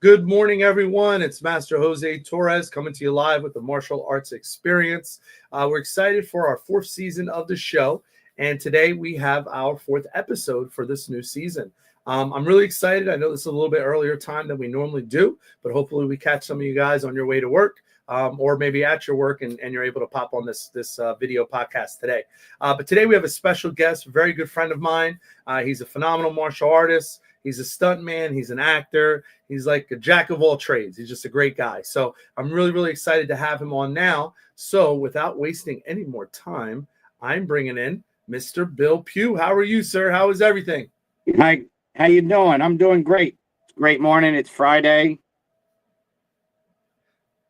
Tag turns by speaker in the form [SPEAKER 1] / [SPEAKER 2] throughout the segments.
[SPEAKER 1] Good morning, everyone. It's Master Jose Torres coming to you live with the Martial Arts Experience. We're excited for our fourth season of the show, and today we have our fourth episode for this new season. I'm really excited. I know this is a little bit earlier time than we normally do, but hopefully we catch some of you guys on your way to work, or maybe at your work, and you're able to pop on this video podcast today. But today we have a special guest, a very good friend of mine. He's a phenomenal martial artist. He's a stuntman. He's an actor. He's like a jack of all trades. He's just a great guy. So I'm really, really excited to have him on now. So without wasting any more time, I'm bringing in Mr. Bill Pugh. How are you, sir? How is everything?
[SPEAKER 2] Hi, how you doing? I'm doing great. Great morning. It's Friday.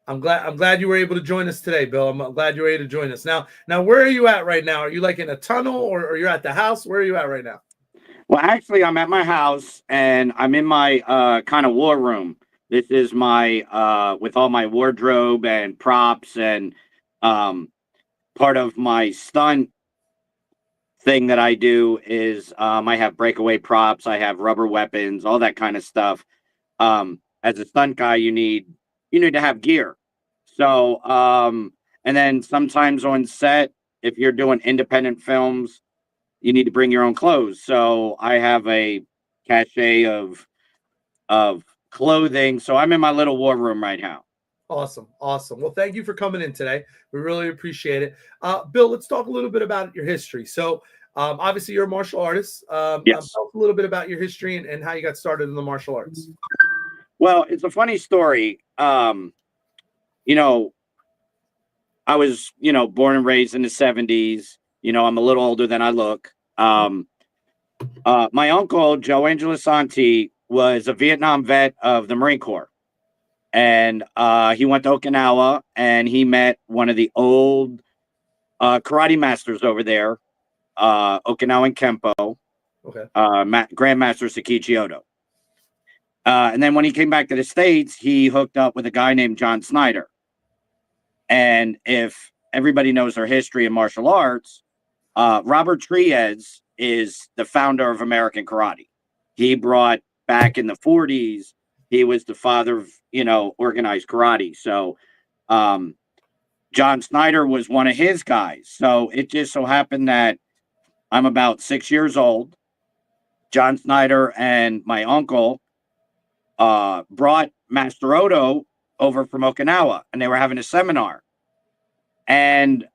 [SPEAKER 1] I'm glad you were able to join us today, Bill. I'm glad you were able to join us. Now, where are you at right now? Are you like in a tunnel or you're at the house? Where are you at right now?
[SPEAKER 2] Well, actually, I'm at my house and I'm in my kind of war room. This is my with all my wardrobe and props and part of my stunt thing that I do is I have breakaway props, I have rubber weapons, all that kind of stuff. As a stunt guy, you need to have gear. So and then sometimes on set, if you're doing independent films, you need to bring your own clothes. So I have a cache of clothing. So I'm in my little war room right now.
[SPEAKER 1] Awesome. Well, thank you for coming in today. We really appreciate it. Bill, let's talk a little bit about your history. So obviously you're a martial artist.
[SPEAKER 2] Yes.
[SPEAKER 1] Tell us a little bit about your history and how you got started in the martial arts.
[SPEAKER 2] Well, it's a funny story. I was, born and raised in the 70s. I'm a little older than I look. My uncle, Joe Angelisanti, was a Vietnam vet of the Marine Corps. And he went to Okinawa and he met one of the old karate masters over there, Okinawan Kempo,
[SPEAKER 1] Okay.
[SPEAKER 2] Grandmaster Sakichi Odo. And then when he came back to the States, he hooked up with a guy named John Snyder. And if everybody knows their history in martial arts, Robert Triez is the founder of American karate. He brought back in the 40s, he was the father of, organized karate. So John Snyder was one of his guys. So it just so happened that I'm about 6 years old. John Snyder and my uncle brought Master Odo over from Okinawa, and they were having a seminar. And,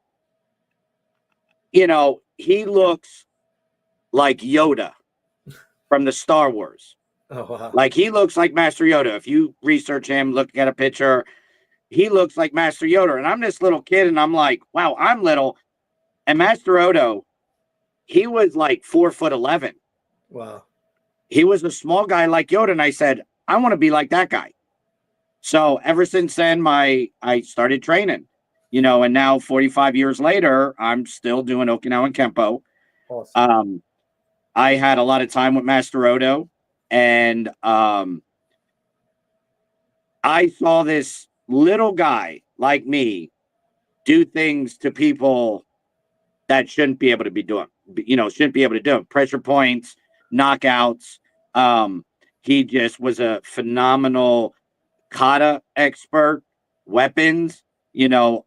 [SPEAKER 2] he looks like Yoda from the Star Wars.
[SPEAKER 1] Oh, wow.
[SPEAKER 2] Like, he looks like Master Yoda. If you research him, look at a picture, he looks like Master Yoda. And I'm this little kid, and I'm like, wow, I'm little. And Master Odo, he was like 4'11".
[SPEAKER 1] Wow.
[SPEAKER 2] He was a small guy like Yoda. And I said, I want to be like that guy. So ever since then, I started training, and now 45 years later, I'm still doing Okinawan Kempo.
[SPEAKER 1] Awesome.
[SPEAKER 2] I had a lot of time with Master Odo, and I saw this little guy like me do things to people that shouldn't be able to be doing, shouldn't be able to do it. Pressure points, knockouts. He just was a phenomenal kata expert, weapons, he was,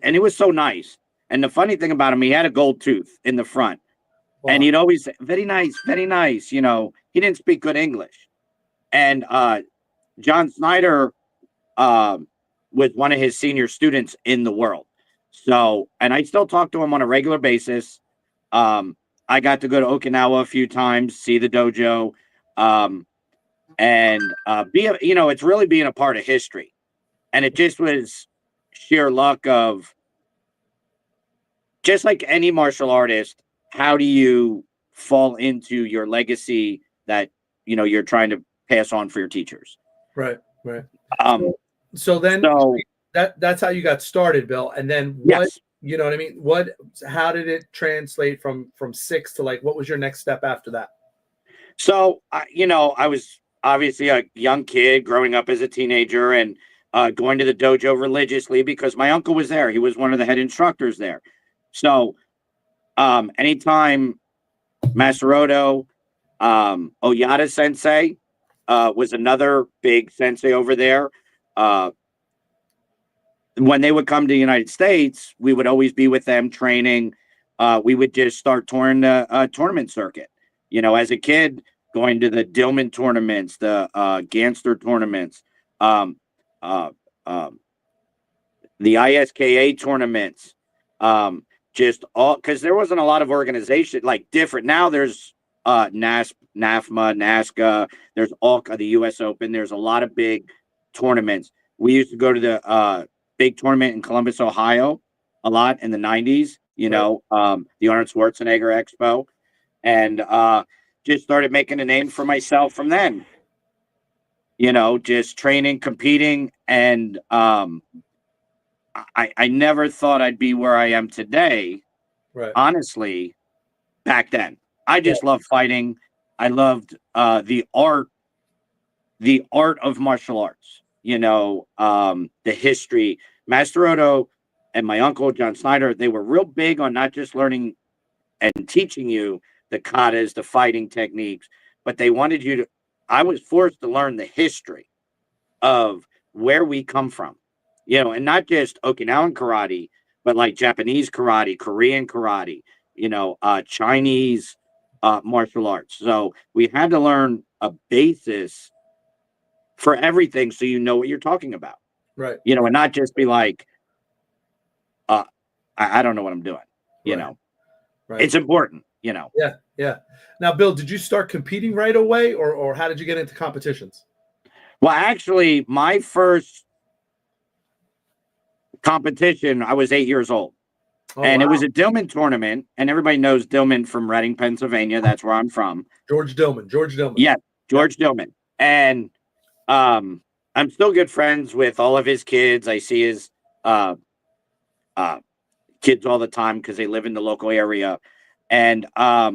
[SPEAKER 2] and it was so nice. And the funny thing about him, he had a gold tooth in the front. Wow. And he'd always say, very nice, very nice. He didn't speak good English. And John Snyder was one of his senior students in the world. So, and I still talk to him on a regular basis. I got to go to Okinawa a few times, see the dojo, and it's really being a part of history. And it just was sheer luck of, just like any martial artist, how do you fall into your legacy that, you're trying to pass on for your teachers?
[SPEAKER 1] Right. So that's how you got started, Bill. And then what,
[SPEAKER 2] yes.
[SPEAKER 1] You know what I mean? How did it translate from 6 to what was your next step after that?
[SPEAKER 2] So, I was obviously a young kid growing up as a teenager and going to the dojo religiously because my uncle was there. He was one of the head instructors there. So anytime Master Odo, Oyata Sensei, was another big sensei over there. When they would come to the United States, we would always be with them training. We would just start touring the tournament circuit. As a kid, going to the Dillman tournaments, the Ganster tournaments, um, uh, um, the ISKA tournaments, just all, because there wasn't a lot of organization like different. Now there's NAFMA, NASCA. There's all the U.S. Open. There's a lot of big tournaments. We used to go to the big tournament in Columbus, Ohio, a lot in the 90s. The Arnold Schwarzenegger Expo, and just started making a name for myself from then. Just training, competing, and I never thought I'd be where I am today.
[SPEAKER 1] Right.
[SPEAKER 2] Honestly, back then, I just loved fighting. I loved the art of martial arts. The history. Master Odo and my uncle John Snyder, they were real big on not just learning and teaching you the katas, the fighting techniques, but they wanted you to. I was forced to learn the history of where we come from. And not just Okinawan karate, but like Japanese karate, Korean karate, Chinese martial arts. So we had to learn a basis for everything so you know what you're talking about.
[SPEAKER 1] Right.
[SPEAKER 2] And not just be like, I don't know what I'm doing.
[SPEAKER 1] Right.
[SPEAKER 2] It's important,
[SPEAKER 1] Yeah. Yeah. Now, Bill, did you start competing right away or how did you get into competitions?
[SPEAKER 2] Well, actually, my first competition, I was 8 years old. And it was a Dillman tournament, and everybody knows Dillman from Reading, Pennsylvania. That's where I'm from.
[SPEAKER 1] George Dillman.
[SPEAKER 2] Yeah, George Dillman. And I'm still good friends with all of his kids. I see his kids all the time because they live in the local area. And I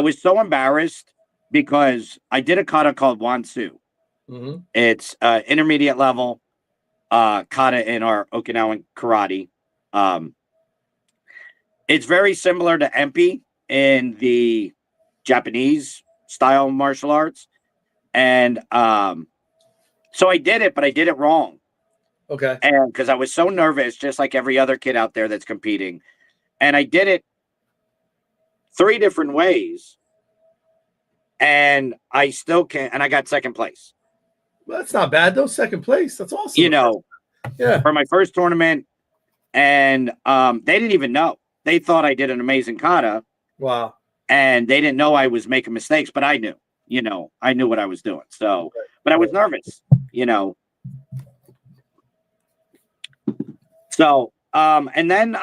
[SPEAKER 2] was so embarrassed because I did a kata called Wansu.
[SPEAKER 1] Mm-hmm.
[SPEAKER 2] It's intermediate level kata in our Okinawan karate. It's very similar to Empi in the Japanese style martial arts. And so I did it, but I did it wrong.
[SPEAKER 1] Okay.
[SPEAKER 2] And because I was so nervous, just like every other kid out there that's competing. And I did it 3 different ways. And I still can't. And I got second place.
[SPEAKER 1] Well, that's not bad, though. Second place. That's awesome.
[SPEAKER 2] For my first tournament. And they didn't even know. They thought I did an amazing kata.
[SPEAKER 1] Wow.
[SPEAKER 2] And they didn't know I was making mistakes, but I knew. I knew what I was doing. So, but I was nervous, So, and then,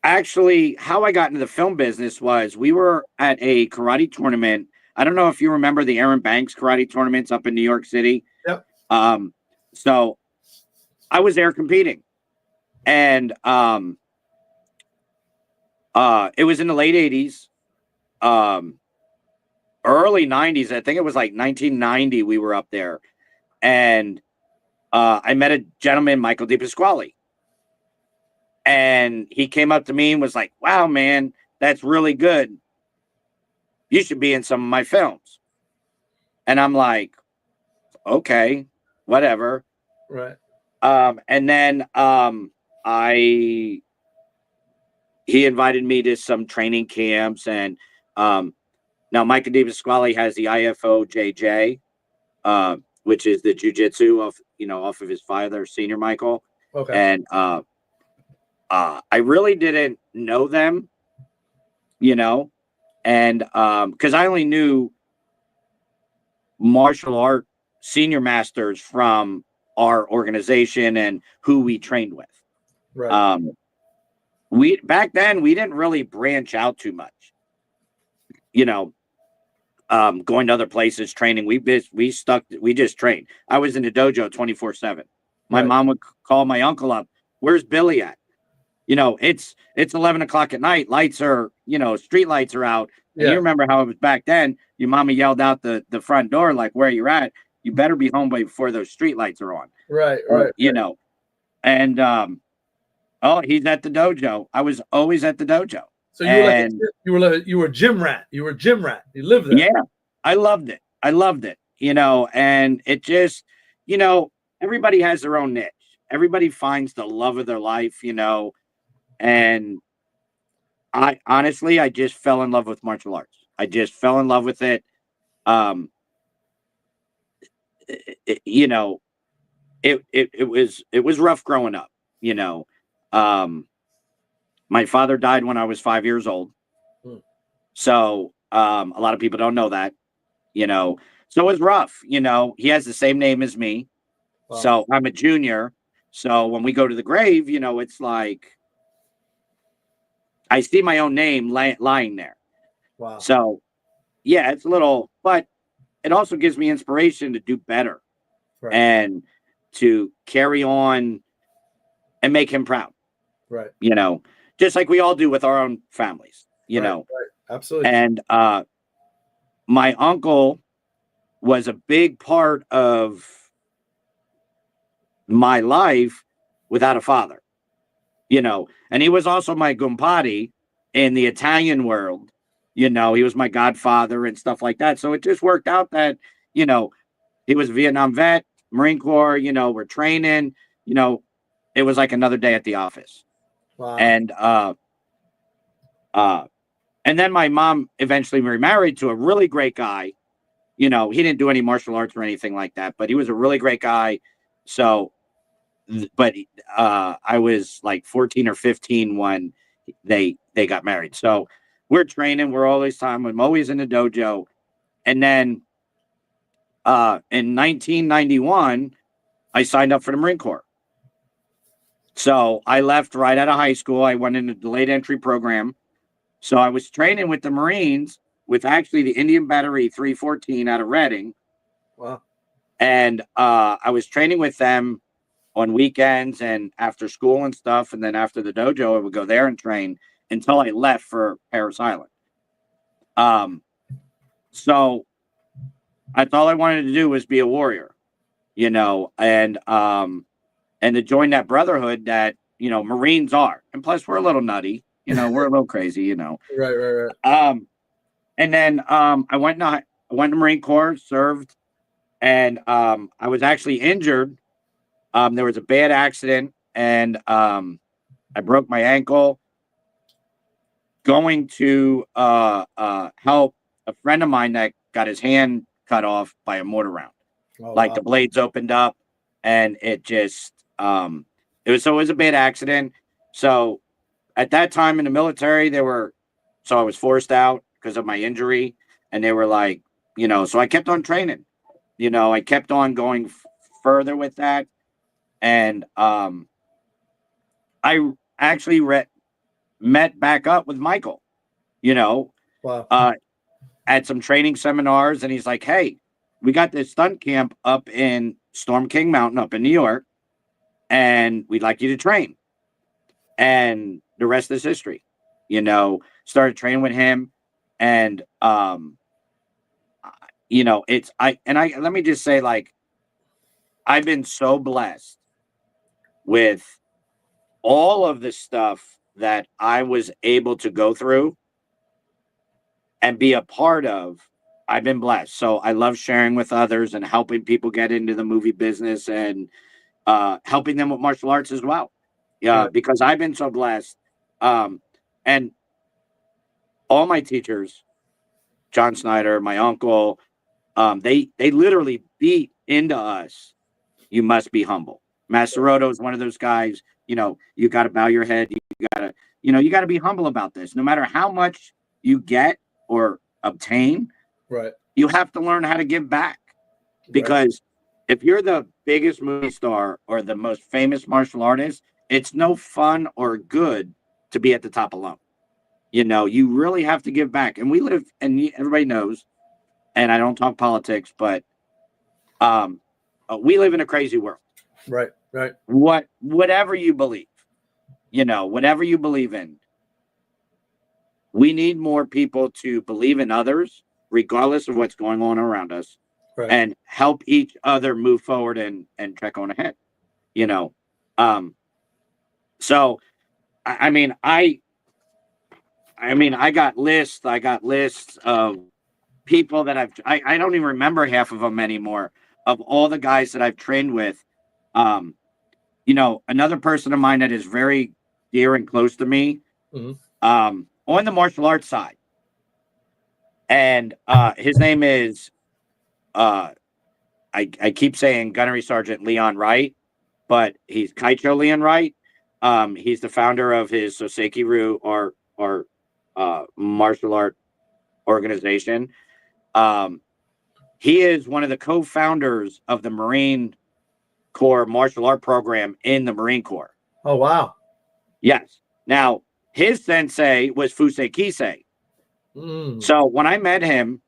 [SPEAKER 2] actually how I got into the film business was we were at a karate tournament. I don't know if you remember the Aaron Banks karate tournaments up in New York City.
[SPEAKER 1] Yep.
[SPEAKER 2] So I was there competing, and it was in the late 80s, early 90s. I think it was like 1990 we were up there, and I met a gentleman, Michael DePasquale, and he came up to me and was like, wow, man, that's really good. You should be in some of my films. And I'm like, okay, whatever.
[SPEAKER 1] Right.
[SPEAKER 2] And then he invited me to some training camps, and now Michael DePasquale has the IFOJJ, which is the jiu-jitsu off of his father, Senior Michael.
[SPEAKER 1] Okay.
[SPEAKER 2] And I really didn't know them, and because I only knew martial art senior masters from our organization and who we trained with.
[SPEAKER 1] Right.
[SPEAKER 2] We back then we didn't really branch out too much, going to other places training. We just trained. I was in the dojo 24/7. My mom would call my uncle up. Where's Billy at? It's 11 o'clock at night. Lights are, street lights are out. And you remember how it was back then. Your mama yelled out the front door, like, where you're at. You better be home before those street lights are on.
[SPEAKER 1] Right.
[SPEAKER 2] And, he's at the dojo. I was always at the dojo.
[SPEAKER 1] So you were like
[SPEAKER 2] And
[SPEAKER 1] you were a gym rat. You were a gym rat. You lived there.
[SPEAKER 2] yeah, I loved it. I loved it, and it just, everybody has their own niche. Everybody finds the love of their life, and I honestly, I just fell in love with martial arts. I just fell in love with it. Um, it, you know, it was rough growing up, you know. Um, my father died when I was 5 years old.
[SPEAKER 1] Hmm.
[SPEAKER 2] So a lot of people don't know that, So it was rough, He has the same name as me.
[SPEAKER 1] Wow.
[SPEAKER 2] So I'm a junior. So when we go to the grave, it's like I see my own name lying there.
[SPEAKER 1] Wow.
[SPEAKER 2] So yeah, it's a little, but it also gives me inspiration to do better
[SPEAKER 1] Right.
[SPEAKER 2] and to carry on and make him proud,
[SPEAKER 1] Right.
[SPEAKER 2] Just like we all do with our own families,
[SPEAKER 1] Right. Right. Absolutely.
[SPEAKER 2] And my uncle was a big part of my life without a father, and he was also my gumpati in the Italian world. He was my godfather and stuff like that. So it just worked out that, he was a Vietnam vet, Marine Corps, we're training, it was like another day at the office.
[SPEAKER 1] Wow.
[SPEAKER 2] And then my mom eventually remarried to a really great guy. He didn't do any martial arts or anything like that, but he was a really great guy. So, but I was like 14 or 15 when they got married. So we're training, we're always time. I'm always in the dojo. And then in 1991, I signed up for the Marine Corps. So I left right out of high school. I went into the delayed entry program. So I was training with the Marines with actually the Indian Battery 314 out of Reading.
[SPEAKER 1] Wow.
[SPEAKER 2] And I was training with them on weekends and after school and stuff. And then after the dojo, I would go there and train until I left for Parris Island. So that's all I wanted to do was be a warrior, and to join that brotherhood that, Marines are. And plus we're a little nutty, we're a little crazy,
[SPEAKER 1] Right.
[SPEAKER 2] And then I went to Marine Corps, served, and I was actually injured. There was a bad accident, and I broke my ankle going to help a friend of mine that got his hand cut off by a mortar round.
[SPEAKER 1] Oh,
[SPEAKER 2] Like
[SPEAKER 1] wow.
[SPEAKER 2] the blades opened up, and it just it was a bad accident. So at that time in the military, so I was forced out because of my injury, and they were like, so I kept on training. I kept on going further with that, and I actually met back up with Michael,
[SPEAKER 1] Wow.
[SPEAKER 2] at some training seminars, and he's like, "Hey, we got this stunt camp up in Storm King Mountain up in New York, and we'd like you to train." And the rest is history. Started training with him, and let me just say, like, I've been so blessed with all of the stuff that I was able to go through and be a part of. I've been blessed. So I love sharing with others and helping people get into the movie business and helping them with martial arts as well. Yeah,
[SPEAKER 1] Right.
[SPEAKER 2] because I've been so blessed. And all my teachers, John Snyder, my uncle, they literally beat into us. You must be humble. Masaroto is one of those guys. You got to bow your head. You got to be humble about this. No matter how much you get or obtain,
[SPEAKER 1] Right.
[SPEAKER 2] you have to learn how to give back. Because if you're the biggest movie star or the most famous martial artist, it's no fun or good to be at the top alone. You really have to give back. And we live, and everybody knows, and I don't talk politics, but we live in a crazy world.
[SPEAKER 1] Right. Right.
[SPEAKER 2] Whatever you believe, whatever you believe in, we need more people to believe in others, regardless of what's going on around us,
[SPEAKER 1] Right.
[SPEAKER 2] and help each other move forward and trek on ahead. So I mean, I mean, I got lists. I got lists of people that I don't even remember half of them anymore, of all the guys that I've trained with. Um, another person of mine that is very dear and close to me, on the martial arts side. And his name is I keep saying Gunnery Sergeant Leon Wright, but he's Kaicho Leon Wright. He's the founder of his Soseki Ryu or martial art organization. He is one of the co-founders of the Marine Corps martial art program in the Marine Corps.
[SPEAKER 1] Oh, wow.
[SPEAKER 2] Yes. Now, his sensei was Fusei Kisei. So when I met him,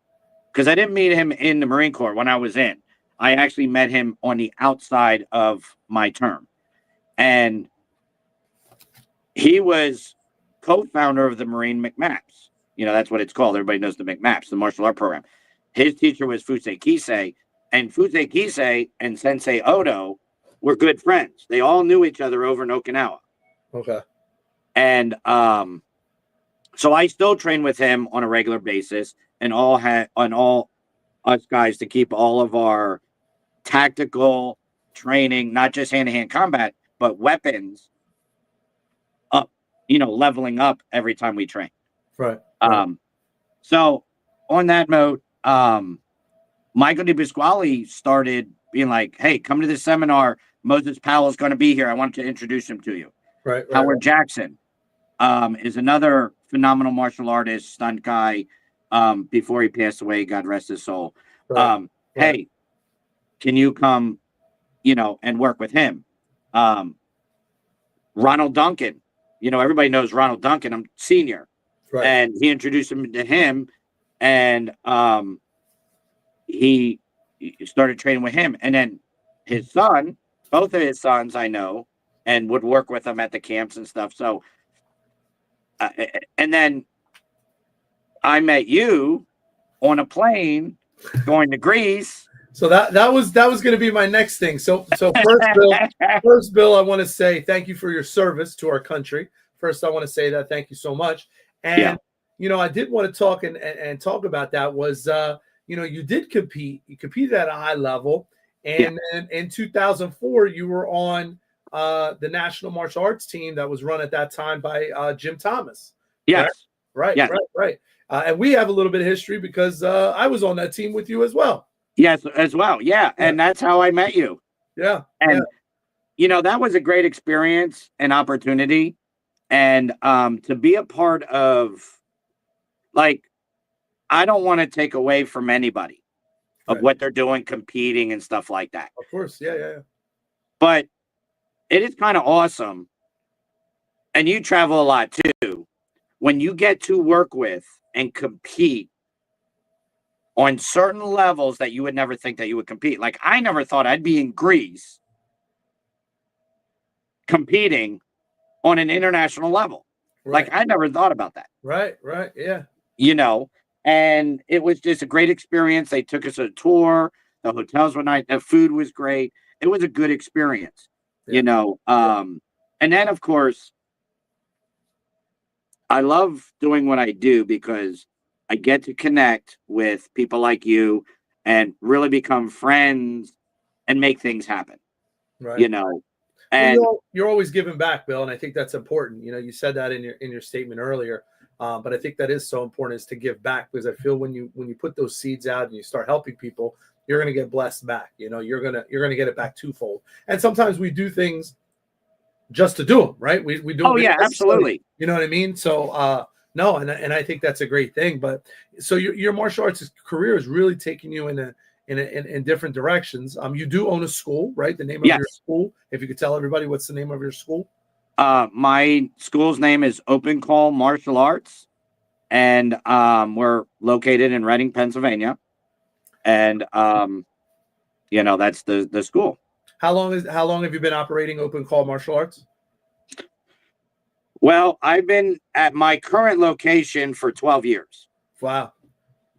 [SPEAKER 2] because I didn't meet him in the Marine Corps when I was in, I actually met him on the outside of my term. And he was co-founder of the Marine McMaps. That's what it's called. Everybody knows the McMaps, the martial art program. His teacher was Fusei Kisei, and Fusei Kisei and Sensei Odo were good friends. They all knew each other over in Okinawa.
[SPEAKER 1] Okay.
[SPEAKER 2] And so I still train with him on a regular basis, and all us guys to keep all of our tactical training, not just hand-to-hand combat, but weapons up, leveling up every time we train.
[SPEAKER 1] Right.
[SPEAKER 2] So on that note, Michael DePasquale started being like, hey, come to this seminar. Moses Powell is going to be here. I want to introduce him to you.
[SPEAKER 1] Right.
[SPEAKER 2] Howard Jackson is another phenomenal martial artist, stunt guy. Before he passed away, God rest his soul. Hey, can you come, and work with him? Ronald Duncan, everybody knows Ronald Duncan. I'm senior.
[SPEAKER 1] Right.
[SPEAKER 2] And he introduced him to him, and he started training with him. And then his son, both of his sons, I know, and would work with him at the camps and stuff. So, and then I met you on a plane going to Greece.
[SPEAKER 1] So that was going to be my next thing. So first, Bill, I want to say thank you for your service to our country. First, I want to say that thank you so much. And I did want to talk and talk about that was you did compete. You competed at a high level, and then in 2004 you were on the national martial arts team that was run at that time by Jim Thomas.
[SPEAKER 2] Yes.
[SPEAKER 1] Right. And we have a little bit of history because I was on that team with you as well.
[SPEAKER 2] Yes, as well. Yeah. And that's how I met you.
[SPEAKER 1] Yeah.
[SPEAKER 2] And, that was a great experience and opportunity. And to be a part of, I don't want to take away from anybody of what they're doing, competing and stuff like that.
[SPEAKER 1] Of course. Yeah.
[SPEAKER 2] But it is kind of awesome. And you travel a lot too. When you get to work with and compete on certain levels that you would never think that you would compete. Like, I never thought I'd be in Greece competing on an international level.
[SPEAKER 1] Right.
[SPEAKER 2] Like, I never thought about that.
[SPEAKER 1] Right. Yeah.
[SPEAKER 2] And it was just a great experience. They took us on a tour. The hotels were nice. The food was great. It was a good experience, And then, of course, I love doing what I do because I get to connect with people like you and really become friends and make things happen.
[SPEAKER 1] Right.
[SPEAKER 2] And
[SPEAKER 1] you're always giving back, Bill, and I think that's important. You said that in your statement earlier, but I think that is so important, is to give back, because I feel when you put those seeds out and you start helping people, you're going to get blessed back. You're going to get it back twofold. And sometimes we do things just to do them, right? We do.
[SPEAKER 2] Oh yeah, absolutely.
[SPEAKER 1] You know what I mean? So no, and I think that's a great thing. But so your martial arts career is really taking you in different directions. You do own a school, right? The name of your school, if you could tell everybody what's the name of your school.
[SPEAKER 2] My school's name is Open Call Martial Arts, and we're located in Reading, Pennsylvania. And that's the school.
[SPEAKER 1] How long have you been operating Open Call Martial Arts?
[SPEAKER 2] Well, I've been at my current location for 12 years.
[SPEAKER 1] Wow.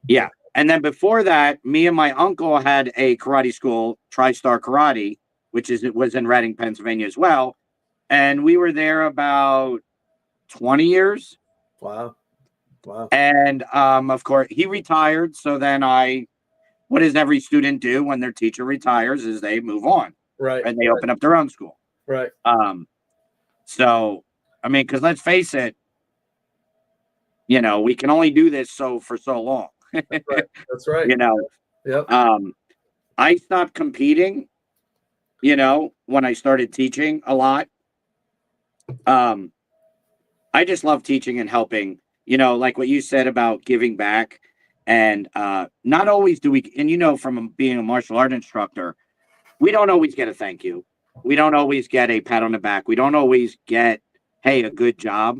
[SPEAKER 2] Yeah. And then before that, me and my uncle had a karate school, TriStar Karate, it was in Reading, Pennsylvania as well. And we were there about 20 years.
[SPEAKER 1] Wow. Wow.
[SPEAKER 2] And of course, he retired. So then what does every student do when their teacher retires is they move on,
[SPEAKER 1] Right.
[SPEAKER 2] and they open up their own school.
[SPEAKER 1] Right.
[SPEAKER 2] So, I mean, because let's face it, we can only do this for so long.
[SPEAKER 1] That's right. That's right.
[SPEAKER 2] you know,
[SPEAKER 1] Yep.
[SPEAKER 2] I stopped competing, when I started teaching a lot. I just love teaching and helping, like what you said about giving back. And not always do we, and from being a martial art instructor, we don't always get a thank you. We don't always get a pat on the back. We don't always get, hey, a good job.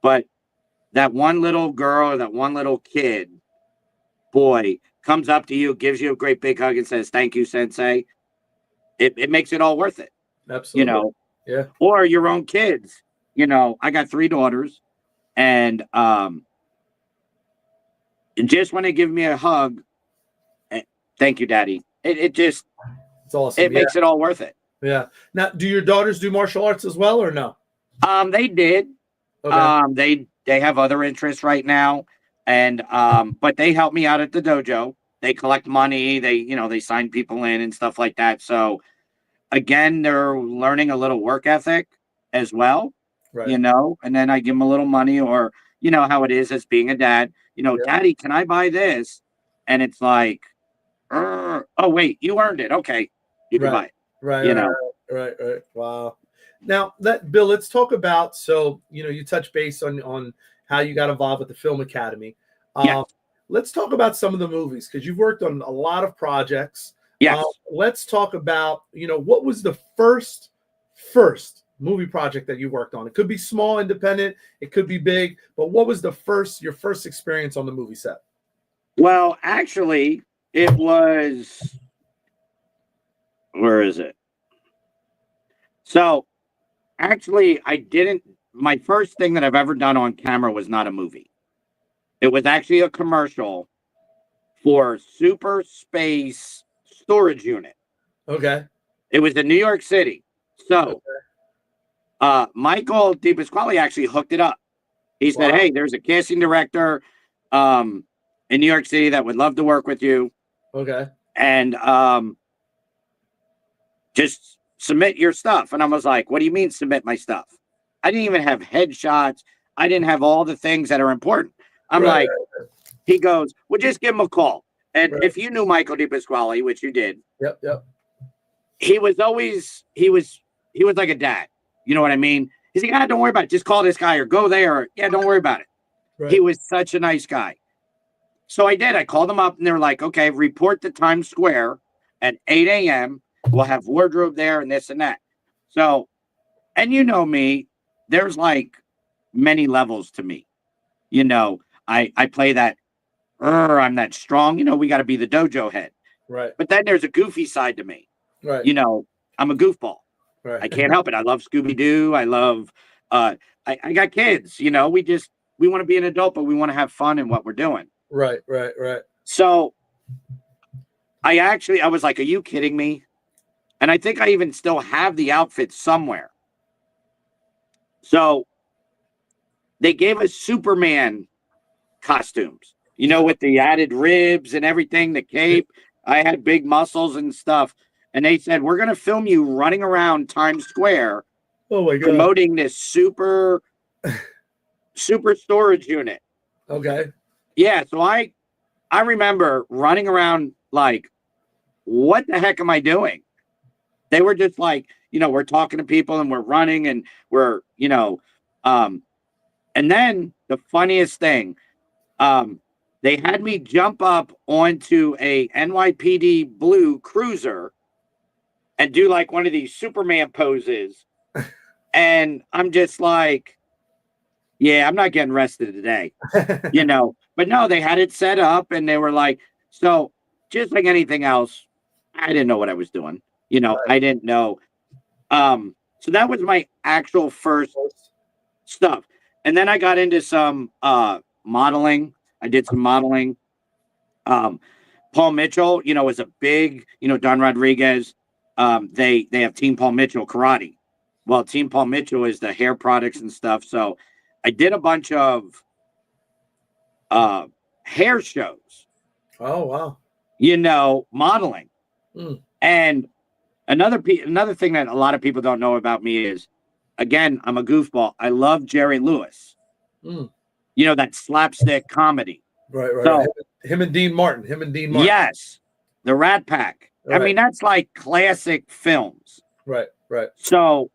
[SPEAKER 2] But that one little girl or that one little kid, boy, comes up to you, gives you a great big hug and says, thank you, sensei. It makes it all worth it,
[SPEAKER 1] Absolutely. Yeah.
[SPEAKER 2] or your own kids. I got 3 daughters, and just when they give me a hug, thank you, daddy. It's
[SPEAKER 1] awesome.
[SPEAKER 2] It makes it all worth it.
[SPEAKER 1] Yeah. Now, do your daughters do martial arts as well, or no?
[SPEAKER 2] They did.
[SPEAKER 1] Okay.
[SPEAKER 2] They have other interests right now, and but they help me out at the dojo. They collect money. They sign people in and stuff like that. So again, they're learning a little work ethic as well.
[SPEAKER 1] Right.
[SPEAKER 2] And then I give them a little money, or how it is as being a dad.
[SPEAKER 1] Yeah.
[SPEAKER 2] Daddy, can I buy this? And it's like, oh wait, you earned it. Okay, you can buy it.
[SPEAKER 1] Right. Wow. Now, Bill, let's talk about. So you touch base on how you got involved with the Film Academy.
[SPEAKER 2] Yes.
[SPEAKER 1] Let's talk about some of the movies, because you've worked on a lot of projects.
[SPEAKER 2] Yes.
[SPEAKER 1] Let's talk about what was the first movie project that you worked on. It could be small, independent, it could be big, but what was your first experience on the movie set?
[SPEAKER 2] Well, actually, it was, where is it? So, actually, my first thing that I've ever done on camera was not a movie. It was actually a commercial for Super Space Storage Unit.
[SPEAKER 1] Okay.
[SPEAKER 2] It was in New York City. So, Michael DePasquale actually hooked it up. He said, hey, there's a casting director in New York City that would love to work with you.
[SPEAKER 1] Okay.
[SPEAKER 2] And just submit your stuff. And I was like, what do you mean submit my stuff? I didn't even have headshots. I didn't have all the things that are important. I'm like, he goes, well, just give him a call. And if you knew Michael DePasquale, which you did.
[SPEAKER 1] Yep.
[SPEAKER 2] He was like a dad. You know what I mean? He's like, don't worry about it. Just call this guy or go there. Or, don't worry about it. Right. He was such a nice guy. So I did. I called him up and they were like, okay, report to Times Square at 8 a.m. We'll have wardrobe there and this and that. So, and you know me, there's like many levels to me. I play that, I'm that strong, we got to be the dojo head.
[SPEAKER 1] Right.
[SPEAKER 2] But then there's a goofy side to me.
[SPEAKER 1] Right.
[SPEAKER 2] I'm a goofball.
[SPEAKER 1] Right.
[SPEAKER 2] I can't help it. I love Scooby-Doo. I love, I got kids, we want to be an adult, but we want to have fun in what we're doing.
[SPEAKER 1] Right.
[SPEAKER 2] So I was like, are you kidding me? And I think I even still have the outfit somewhere. So they gave us Superman costumes, with the added ribs and everything, the cape. I had big muscles and stuff. And they said, we're going to film you running around Times Square promoting this super storage unit.
[SPEAKER 1] Okay.
[SPEAKER 2] Yeah. So I remember running around like, what the heck am I doing? They were just like, we're talking to people and we're running and we're, and then the funniest thing, they had me jump up onto a NYPD blue cruiser and do like one of these Superman poses. And I'm just like, yeah, I'm not getting arrested today, but no, they had it set up and they were like, so just like anything else, I didn't know what I was doing. I didn't know. So that was my actual first stuff. And then I got into some modeling. I did some modeling. Paul Mitchell, was a big, Don Rodriguez. They have Team Paul Mitchell karate. Well, Team Paul Mitchell is the hair products and stuff. So I did a bunch of hair shows,
[SPEAKER 1] Oh, wow.
[SPEAKER 2] modeling.
[SPEAKER 1] Mm.
[SPEAKER 2] And another thing that a lot of people don't know about me is, again, I'm a goofball. I love Jerry Lewis.
[SPEAKER 1] Mm.
[SPEAKER 2] That slapstick comedy.
[SPEAKER 1] Right.
[SPEAKER 2] So
[SPEAKER 1] Him and Dean Martin.
[SPEAKER 2] yes, the Rat Pack. I
[SPEAKER 1] Right.
[SPEAKER 2] mean, that's like classic films.
[SPEAKER 1] Right.
[SPEAKER 2] So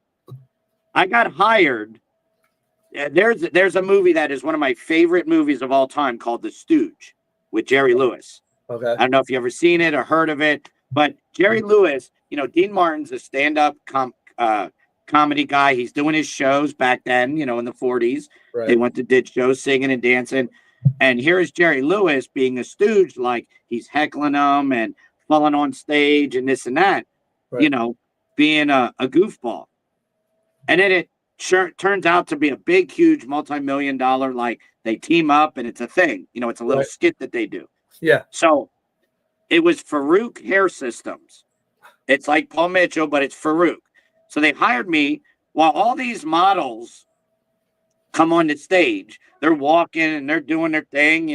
[SPEAKER 2] I got hired. There's a movie that is one of my favorite movies of all time called The Stooge with Jerry Lewis.
[SPEAKER 1] Okay.
[SPEAKER 2] I don't know if you ever seen it or heard of it, but Jerry Lewis, Dean Martin's a stand-up comedy guy. He's doing his shows back then, in the 40s.
[SPEAKER 1] Right.
[SPEAKER 2] They did shows singing and dancing. And here is Jerry Lewis being a stooge, like he's heckling them and falling on stage and this and that,
[SPEAKER 1] Right.
[SPEAKER 2] being a goofball. And then it turns out to be a big, huge, multi-million-dollar, like they team up and it's a thing. It's a little
[SPEAKER 1] Right.
[SPEAKER 2] skit that they do.
[SPEAKER 1] Yeah.
[SPEAKER 2] So it was Farouk Hair Systems. It's like Paul Mitchell, but it's Farouk. So they hired me while all these models come on the stage. They're walking and they're doing their thing,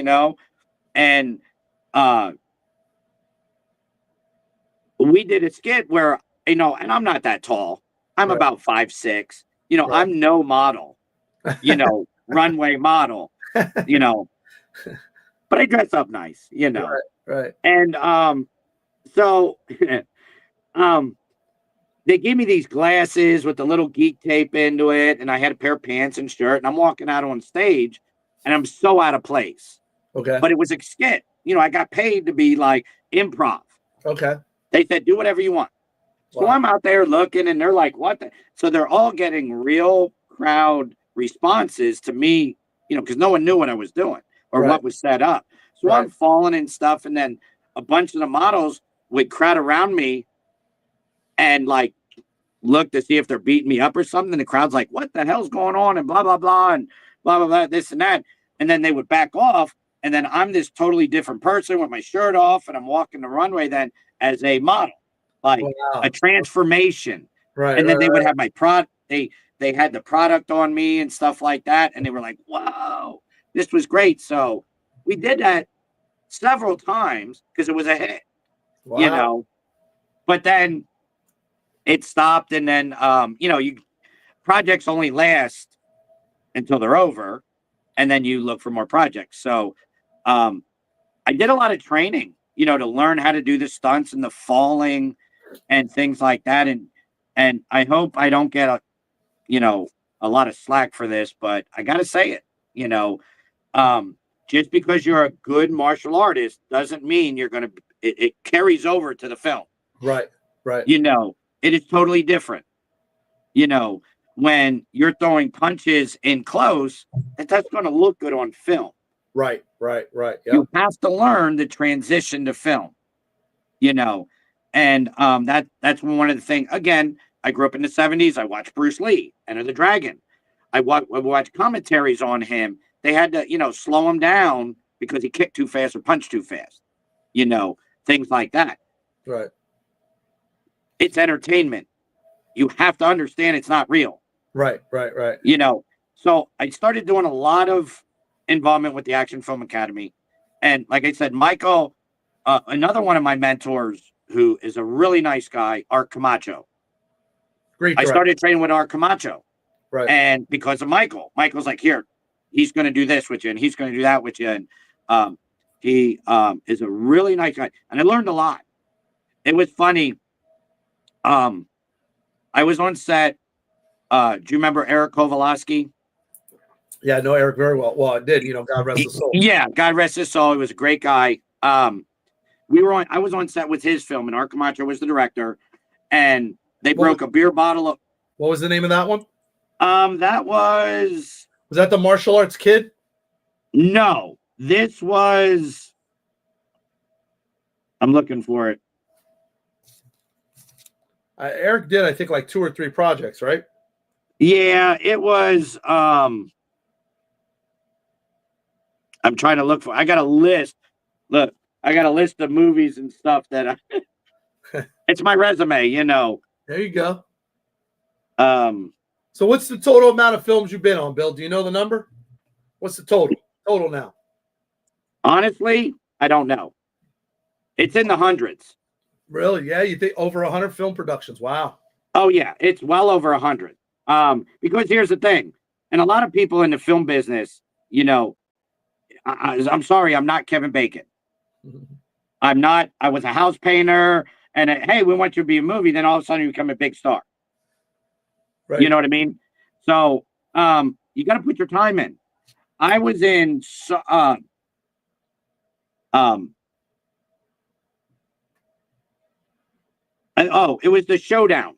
[SPEAKER 2] and we did a skit where, and I'm not that tall. I'm
[SPEAKER 1] Right.
[SPEAKER 2] about 5'6".
[SPEAKER 1] Right.
[SPEAKER 2] I'm no model, runway model, but I dress up nice,
[SPEAKER 1] Right.
[SPEAKER 2] And so they gave me these glasses with the little geek tape into it, and I had a pair of pants and shirt, and I'm walking out on stage, and I'm so out of place.
[SPEAKER 1] Okay.
[SPEAKER 2] But it was a skit. I got paid to be like improv.
[SPEAKER 1] Okay.
[SPEAKER 2] They said, do whatever you want. So
[SPEAKER 1] Wow.
[SPEAKER 2] I'm out there looking, and they're like, what the? So they're all getting real crowd responses to me, because no one knew what I was doing or
[SPEAKER 1] Right.
[SPEAKER 2] what was set up. So
[SPEAKER 1] Right.
[SPEAKER 2] I'm falling and stuff, and then a bunch of the models would crowd around me and like look to see if they're beating me up or something. The crowd's like, what the hell's going on? And blah, blah, blah, and blah, blah, blah, this and that. And then they would back off. And then I'm this totally different person with my shirt off, and I'm walking the runway then as a model, like
[SPEAKER 1] Wow.
[SPEAKER 2] a transformation.
[SPEAKER 1] Right.
[SPEAKER 2] And then
[SPEAKER 1] right,
[SPEAKER 2] they would
[SPEAKER 1] right.
[SPEAKER 2] have my product. They had the product on me and stuff like that. And they were like, whoa, this was great. So we did that several times because it was a hit,
[SPEAKER 1] Wow.
[SPEAKER 2] but then it stopped. And then, projects only last until they're over, and then you look for more projects. So I did a lot of training, to learn how to do the stunts and the falling and things like that. And I hope I don't get a lot of slack for this, but I got to say it, just because you're a good martial artist doesn't mean you're going to, it carries over to the film.
[SPEAKER 1] Right.
[SPEAKER 2] It is totally different. When you're throwing punches in close, that's going to look good on film.
[SPEAKER 1] Right. Yep.
[SPEAKER 2] You have to learn the transition to film, and that's one of the things. Again, I grew up in the 70s. I watched Bruce Lee, Enter the Dragon. I watched commentaries on him. They had to, slow him down because he kicked too fast or punched too fast, things like that.
[SPEAKER 1] Right.
[SPEAKER 2] It's entertainment. You have to understand it's not real.
[SPEAKER 1] Right.
[SPEAKER 2] So I started doing a lot of involvement with the Action Film Academy. And like I said, Michael, another one of my mentors who is a really nice guy, Art Camacho.
[SPEAKER 1] Great.
[SPEAKER 2] I started training with Art Camacho.
[SPEAKER 1] Right.
[SPEAKER 2] And because of Michael's like, here, he's going to do this with you and he's going to do that with you. And he is a really nice guy. And I learned a lot. It was funny. I was on set. Do you remember Eric Kovalevsky?
[SPEAKER 1] Yeah, I know Eric very well. Well, I did, God rest his soul.
[SPEAKER 2] Yeah, God rest his soul. He was a great guy. I was on set with his film, and Art Camacho was the director, and they broke a beer bottle.
[SPEAKER 1] What was the name of that one?
[SPEAKER 2] That was
[SPEAKER 1] that the martial arts kid?
[SPEAKER 2] No, this was. I'm looking for it.
[SPEAKER 1] Eric did, I think, like 2 or 3 projects, right?
[SPEAKER 2] Yeah, it was. I'm trying to look for. I got a list. Look, I got a list of movies and stuff that it's my resume,
[SPEAKER 1] There you go.
[SPEAKER 2] So
[SPEAKER 1] what's the total amount of films you've been on, Bill? Do you know the number? What's the total now?
[SPEAKER 2] Honestly, I don't know. It's in the hundreds.
[SPEAKER 1] Really? Yeah, you think over 100 film productions. Wow.
[SPEAKER 2] Oh yeah, it's well over 100. Because here's the thing, and a lot of people in the film business, you know, I'm sorry, I'm not Kevin Bacon. I'm not. I was a house painter, and hey, we want you to be a movie. Then all of a sudden, you become a big star.
[SPEAKER 1] Right.
[SPEAKER 2] You know what I mean? So, you got to put your time in. I was in. It was the Showdown.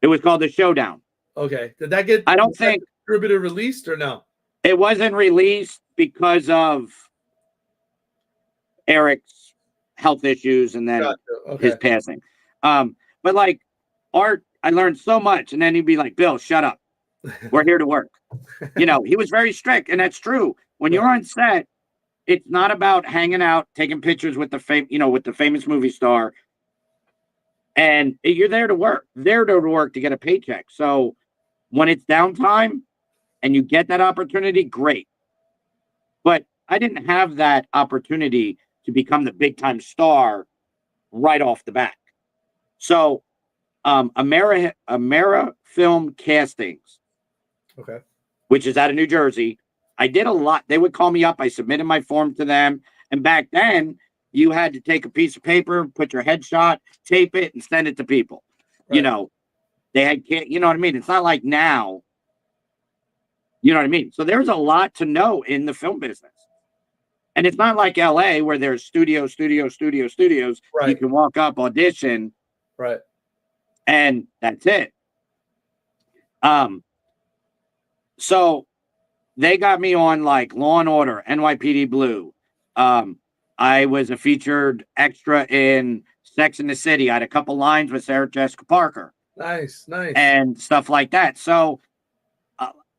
[SPEAKER 2] It was called the Showdown.
[SPEAKER 1] Okay. Did that get
[SPEAKER 2] I don't think
[SPEAKER 1] distributed, released, or no?
[SPEAKER 2] it wasn't released because of Eric's health issues and then his passing. But like Art, I learned so much, and then he'd be like, "Bill, shut up. We're here to work." You know, he was very strict, and that's true. When you're on set, it's not about hanging out, taking pictures with with the famous movie star, and you're there to work. There to work to get a paycheck. So when it's downtime and you get that opportunity, great. But I didn't have that opportunity to become the big time star right off the bat. So, Amera Film Castings,
[SPEAKER 1] Okay.
[SPEAKER 2] which is out of New Jersey, I did a lot. They would call me up. I submitted my form to them. And back then, you had to take a piece of paper, put your headshot, tape it, and send it to people. Right. You know, they had, you know what I mean? It's not like now. You know what I mean? So there's a lot to know in the film business. And it's not like LA where there's studios. Right. You can walk up, audition.
[SPEAKER 1] Right.
[SPEAKER 2] And that's it. So they got me on like Law and Order, NYPD Blue. I was a featured extra in Sex and the City. I had a couple lines with Sarah Jessica Parker.
[SPEAKER 1] Nice.
[SPEAKER 2] And stuff like that. So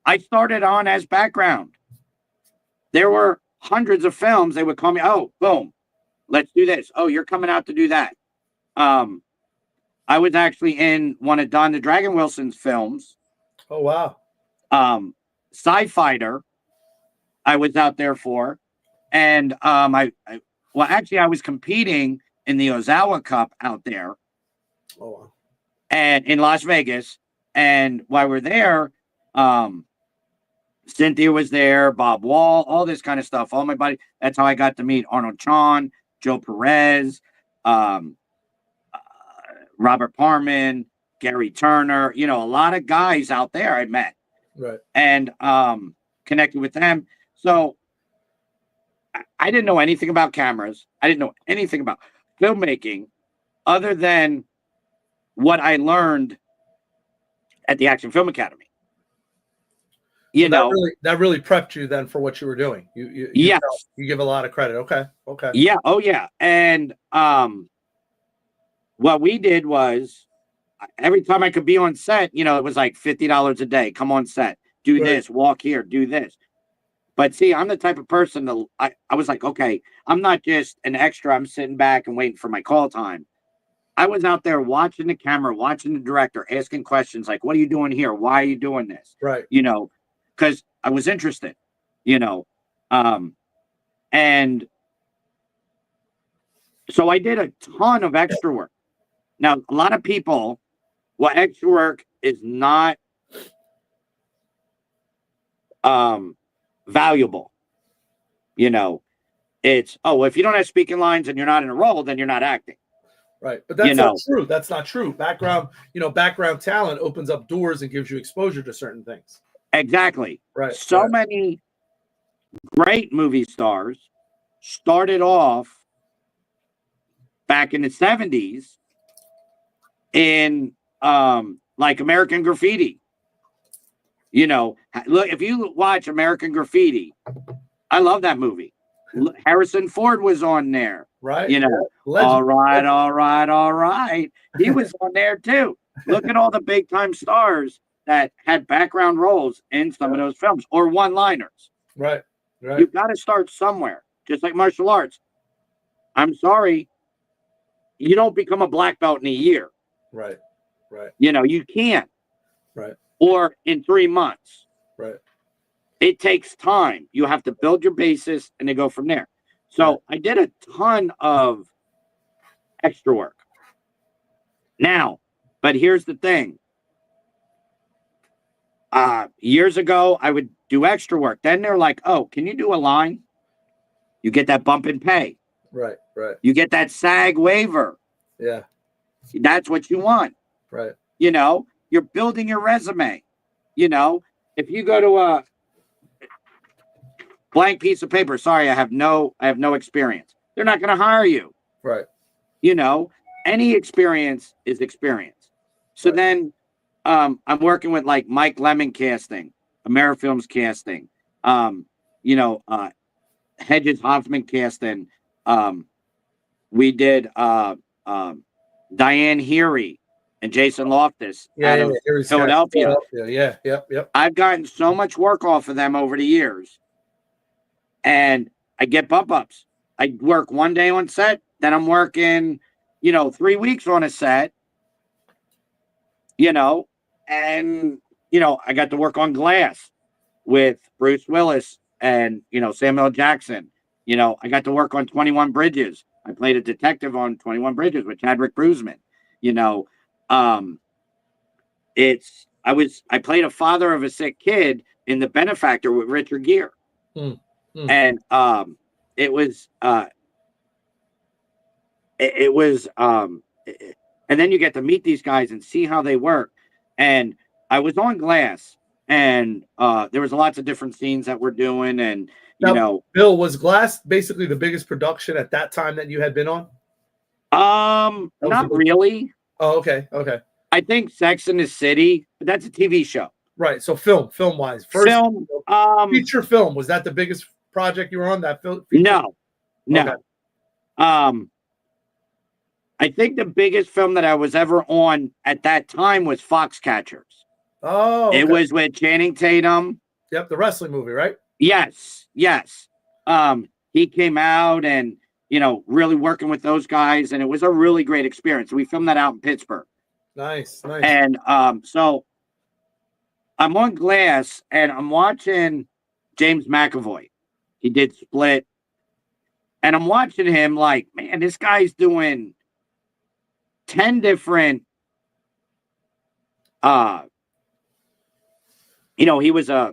[SPEAKER 2] I started on as background. There were hundreds of films. They would call me, oh, boom, let's do this. Oh, you're coming out to do that. I was actually in one of Don the Dragon Wilson's films.
[SPEAKER 1] Oh, wow.
[SPEAKER 2] Sci-Fighter, I was out there for. And I was competing in the Ozawa Cup out there.
[SPEAKER 1] Oh, wow.
[SPEAKER 2] And in Las Vegas. And while we're there, Cynthia was there, Bob Wall, all this kind of stuff. All my buddy. That's how I got to meet Arnold Chon, Joe Perez, Robert Parman, Gary Turner. You know, a lot of guys out there I met.
[SPEAKER 1] Right.
[SPEAKER 2] And connected with them. So I didn't know anything about cameras. I didn't know anything about filmmaking other than what I learned at the Action Film Academy. You know,
[SPEAKER 1] that really prepped you then for what you were doing. You give a lot of credit. Okay.
[SPEAKER 2] Yeah. Oh yeah. And what we did was every time I could be on set, you know, it was like $50 a day. Come on set, do this, walk here, do this. But see, I'm the type of person that I was like, okay, I'm not just an extra. I'm sitting back and waiting for my call time. I was out there watching the camera, watching the director, asking questions like, what are you doing here? Why are you doing this?
[SPEAKER 1] Right.
[SPEAKER 2] You know, because I was interested, you know. And so I did a ton of extra work. Now, a lot of people, extra work is not valuable. You know, it's, if you don't have speaking lines and you're not in a role, then you're not acting.
[SPEAKER 1] Right. But that's not true. That's not true. Background talent opens up doors and gives you exposure to certain things.
[SPEAKER 2] Exactly.
[SPEAKER 1] Right.
[SPEAKER 2] So many great movie stars started off back in the 70s in like American Graffiti. You know, look, if you watch American Graffiti, I love that movie. Harrison Ford was on there.
[SPEAKER 1] Right.
[SPEAKER 2] You know, all right. He was on there too. Look at all the big time stars that had background roles in some of those films or one-liners.
[SPEAKER 1] Right.
[SPEAKER 2] You've got to start somewhere, just like martial arts. I'm sorry, you don't become a black belt in a year.
[SPEAKER 1] Right.
[SPEAKER 2] You know, you can't.
[SPEAKER 1] Right.
[SPEAKER 2] Or in 3 months.
[SPEAKER 1] Right.
[SPEAKER 2] it takes time. You have to build your basis and then go from there. So I did a ton of extra work. Now, but here's the thing. Years ago, I would do extra work. Then they're like, oh, can you do a line? You get that bump in pay.
[SPEAKER 1] Right.
[SPEAKER 2] You get that SAG waiver.
[SPEAKER 1] Yeah.
[SPEAKER 2] That's what you want.
[SPEAKER 1] Right.
[SPEAKER 2] You know, you're building your resume. You know, if you go to a blank piece of paper, sorry, I have no experience. They're not going to hire you.
[SPEAKER 1] Right.
[SPEAKER 2] You know, any experience is experience. So then I'm working with like Mike Lemon casting, Amerifilms casting, Hedges Hoffman casting. We did Diane Heary and Jason Loftus out of Philadelphia.
[SPEAKER 1] Yeah. Yep.
[SPEAKER 2] I've gotten so much work off of them over the years. And I get bump ups. I work one day on set, then I'm working, 3 weeks on a set, and, I got to work on Glass with Bruce Willis and, Samuel Jackson. I got to work on 21 Bridges. I played a detective on 21 Bridges with Chadwick Boseman. I played a father of a sick kid in The Benefactor with Richard Gere. And it was and then you get to meet these guys and see how they work. And I was on Glass, and there was lots of different scenes that we're doing. And
[SPEAKER 1] Bill, was Glass basically the biggest production at that time that you had been on?
[SPEAKER 2] Not really.
[SPEAKER 1] Oh, okay.
[SPEAKER 2] I think Sex and the City, but that's a TV show.
[SPEAKER 1] Right. So film wise,
[SPEAKER 2] film,
[SPEAKER 1] feature film, was that the biggest project you were on? That film?
[SPEAKER 2] No.
[SPEAKER 1] Okay.
[SPEAKER 2] I think the biggest film that I was ever on at that time was Foxcatchers.
[SPEAKER 1] Oh, okay.
[SPEAKER 2] It was with Channing Tatum.
[SPEAKER 1] Yep, the wrestling movie, right?
[SPEAKER 2] Yes. He came out and, really working with those guys, and it was a really great experience. We filmed that out in Pittsburgh.
[SPEAKER 1] Nice.
[SPEAKER 2] And so I'm on Glass, and I'm watching James McAvoy. He did Split. And I'm watching him like, man, this guy's doing 10 different, he was a,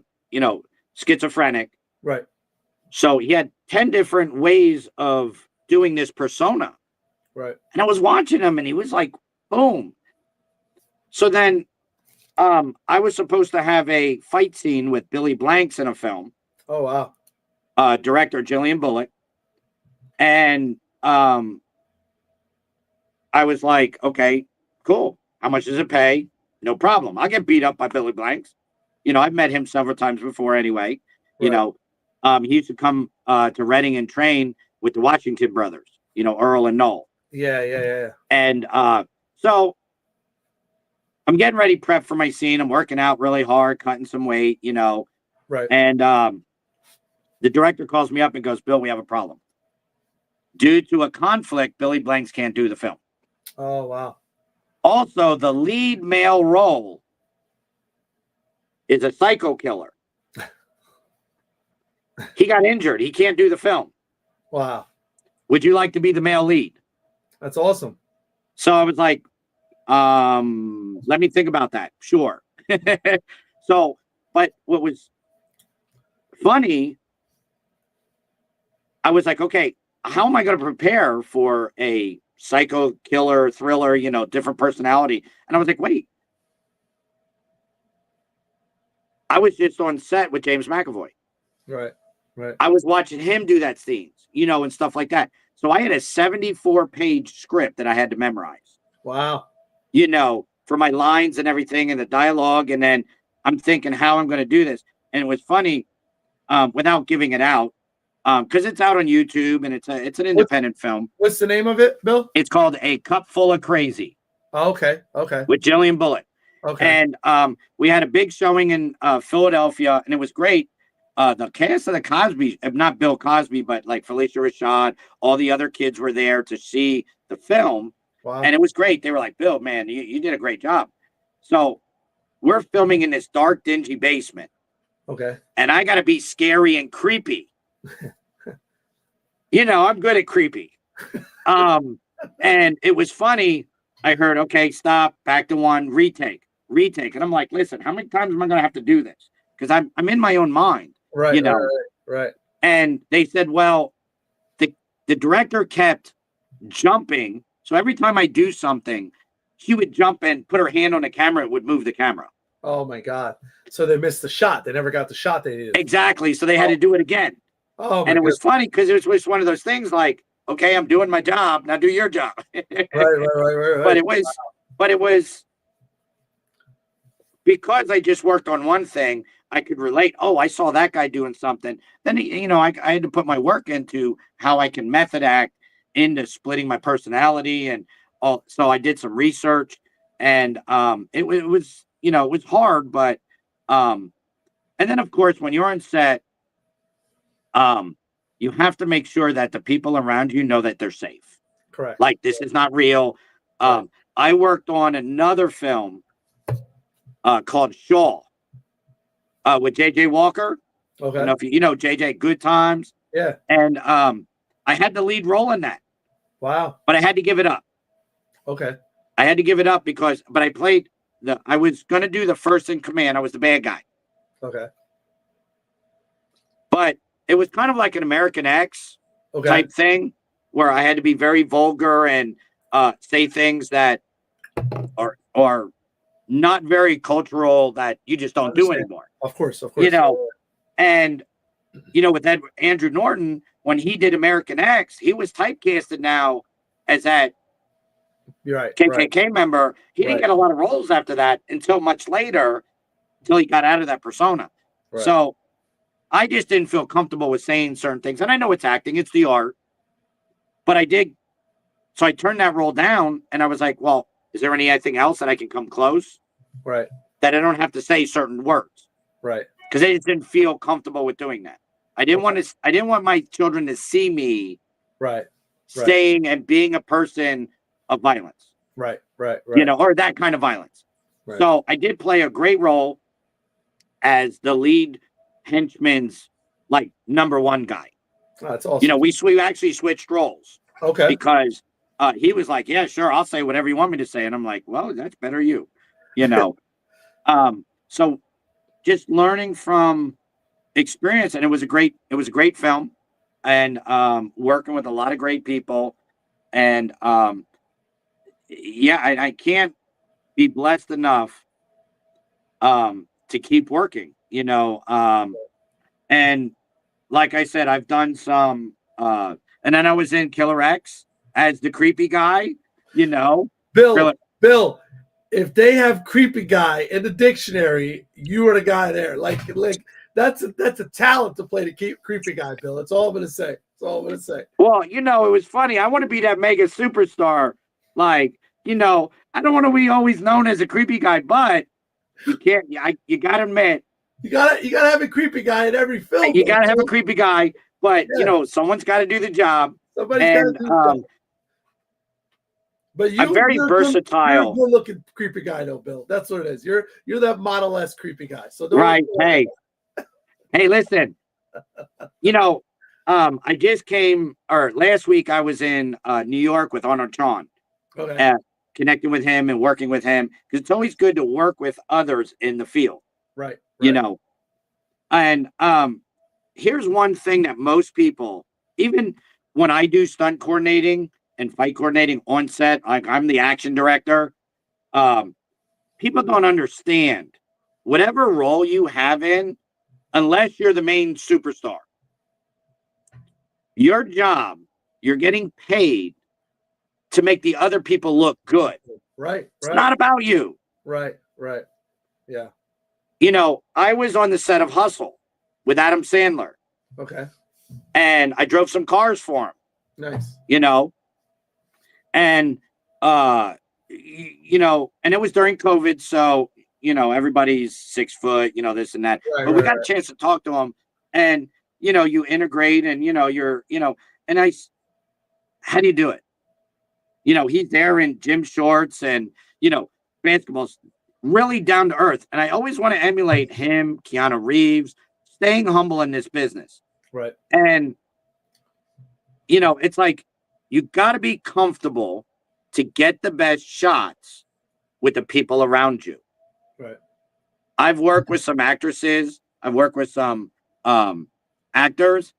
[SPEAKER 2] schizophrenic.
[SPEAKER 1] Right.
[SPEAKER 2] So he had 10 different ways of doing this persona.
[SPEAKER 1] Right.
[SPEAKER 2] And I was watching him, and he was like, boom. So then I was supposed to have a fight scene with Billy Blanks in a film.
[SPEAKER 1] Oh, wow.
[SPEAKER 2] Director Gillian Bullock. And I was like, okay, cool. How much does it pay? No problem. I'll get beat up by Billy Blanks. I've met him several times before anyway.
[SPEAKER 1] Right.
[SPEAKER 2] He used to come to Reading and train with the Washington brothers, Earl and Noel.
[SPEAKER 1] Yeah.
[SPEAKER 2] And so I'm getting ready, prep for my scene. I'm working out really hard, cutting some weight,
[SPEAKER 1] Right.
[SPEAKER 2] And the director calls me up and goes, Bill, we have a problem. Due to a conflict, Billy Blanks can't do the film.
[SPEAKER 1] Oh, wow.
[SPEAKER 2] Also, the lead male role is a psycho killer. He got injured. He can't do the film.
[SPEAKER 1] Wow.
[SPEAKER 2] Would you like to be the male lead?
[SPEAKER 1] That's awesome.
[SPEAKER 2] So I was like, let me think about that. Sure. So, but what was funny, I was like, okay, how am I going to prepare for a psycho killer thriller, different personality? And I was like, wait. I was just on set with James McAvoy.
[SPEAKER 1] Right.
[SPEAKER 2] I was watching him do that scenes, and stuff like that. So I had a 74-page script that I had to memorize.
[SPEAKER 1] Wow.
[SPEAKER 2] For my lines and everything and the dialogue. And then I'm thinking how I'm going to do this. And it was funny, without giving it out, because it's out on YouTube and it's an independent film.
[SPEAKER 1] What's the name of it, Bill?
[SPEAKER 2] It's called A Cup Full of Crazy.
[SPEAKER 1] Oh, okay.
[SPEAKER 2] With Gillian Bullock.
[SPEAKER 1] Okay.
[SPEAKER 2] And we had a big showing in Philadelphia, and it was great. The cast of the Cosby, not Bill Cosby, but like Felicia Rashad, all the other kids were there to see the film.
[SPEAKER 1] Wow.
[SPEAKER 2] And it was great. They were like, Bill, man, you did a great job. So we're filming in this dark, dingy basement.
[SPEAKER 1] Okay.
[SPEAKER 2] and I got to be scary and creepy. I'm good at creepy. And it was funny. I heard, okay, stop, back to one, retake. And I'm like, listen, how many times am I going to have to do this? Because I'm in my own mind,
[SPEAKER 1] Right. Right.
[SPEAKER 2] And they said, well, the director kept jumping. So every time I do something, she would jump and put her hand on the camera. It would move the camera.
[SPEAKER 1] Oh my God. So they missed the shot. They never got the shot they needed.
[SPEAKER 2] Exactly. So they had to do it again.
[SPEAKER 1] Oh,
[SPEAKER 2] and it was funny because it was one of those things like, okay, I'm doing my job. Now do your job.
[SPEAKER 1] Right.
[SPEAKER 2] But it was because I just worked on one thing, I could relate. Oh, I saw that guy doing something. Then, I had to put my work into how I can method act into splitting my personality. And all. So I did some research, and it was, it was hard, but and then of course, when you're on set, you have to make sure that the people around you know that they're safe.
[SPEAKER 1] Correct.
[SPEAKER 2] Like this is not real.
[SPEAKER 1] Right.
[SPEAKER 2] I worked on another film called Shaw with J.J. Walker.
[SPEAKER 1] Okay.
[SPEAKER 2] I don't know if you know J.J. Good Times.
[SPEAKER 1] Yeah.
[SPEAKER 2] And I had the lead role in that.
[SPEAKER 1] Wow.
[SPEAKER 2] But I had to give it up.
[SPEAKER 1] Okay.
[SPEAKER 2] I had to give it up I was going to do the first in command. I was the bad guy.
[SPEAKER 1] Okay.
[SPEAKER 2] But it was kind of like an American X type thing where I had to be very vulgar and say things that are not very cultural that you just don't do anymore.
[SPEAKER 1] Of course.
[SPEAKER 2] And with Andrew Norton, when he did American X, he was typecasted now as that KKK member. He didn't get a lot of roles after that until much later, until he got out of that persona. Right. So I just didn't feel comfortable with saying certain things. And I know it's acting, it's the art. But I did. So I turned that role down and I was like, well, is there anything else that I can come close?
[SPEAKER 1] Right.
[SPEAKER 2] That I don't have to say certain words.
[SPEAKER 1] Right.
[SPEAKER 2] Because I just didn't feel comfortable with doing that. I didn't want my children to see me saying and being a person of violence.
[SPEAKER 1] Right.
[SPEAKER 2] Or that kind of violence. Right. So I did play a great role as the lead henchman's number one guy.
[SPEAKER 1] Oh, that's awesome.
[SPEAKER 2] We actually switched roles.
[SPEAKER 1] Okay.
[SPEAKER 2] Because he was like, yeah, sure, I'll say whatever you want me to say. And I'm like, well, that's better you. So just learning from experience, and it was a great film, and working with a lot of great people, and I can't be blessed enough to keep working, and like I said, I've done some and then I was in Killer X as the creepy guy,
[SPEAKER 1] Bill, if they have creepy guy in the dictionary, you are the guy there. Like that's a talent to play the creepy guy, Bill. That's all I'm gonna say.
[SPEAKER 2] Well, it was funny. I want to be that mega superstar. I don't want to be always known as a creepy guy, but you can't. You gotta admit,
[SPEAKER 1] you gotta have a creepy guy in every film.
[SPEAKER 2] You gotta have a creepy guy, but someone's got to do the job. Somebody's got to do the job.
[SPEAKER 1] But
[SPEAKER 2] I'm very versatile.
[SPEAKER 1] You're a good-looking creepy guy, though, Bill. That's what it is. You're that Model-esque creepy guy. So
[SPEAKER 2] right. Hey, listen. I just came, or last week I was in New York with Arnold Chon, connecting with him and working with him, because it's always good to work with others in the field.
[SPEAKER 1] Right.
[SPEAKER 2] And here's one thing that most people, even when I do stunt coordinating and fight coordinating on set, like I'm the action director, people don't understand whatever role you have in, unless you're the main superstar. Your job, you're getting paid to make the other people look good.
[SPEAKER 1] Right.
[SPEAKER 2] It's not about you.
[SPEAKER 1] Right. Yeah.
[SPEAKER 2] I was on the set of Hustle with Adam Sandler.
[SPEAKER 1] Okay.
[SPEAKER 2] And I drove some cars for him.
[SPEAKER 1] Nice.
[SPEAKER 2] And and it was during COVID, so everybody's 6 foot, this and that. But we got a chance to talk to him, and you integrate, and you're and how do you do it? He's there in gym shorts and basketball. really down to earth. And I always want to emulate him, Keanu Reeves, staying humble in this business.
[SPEAKER 1] Right.
[SPEAKER 2] And, you know, it's like you got to be comfortable to get the best shots with the people around you.
[SPEAKER 1] Right.
[SPEAKER 2] I've worked with some actresses. I've worked with some actors.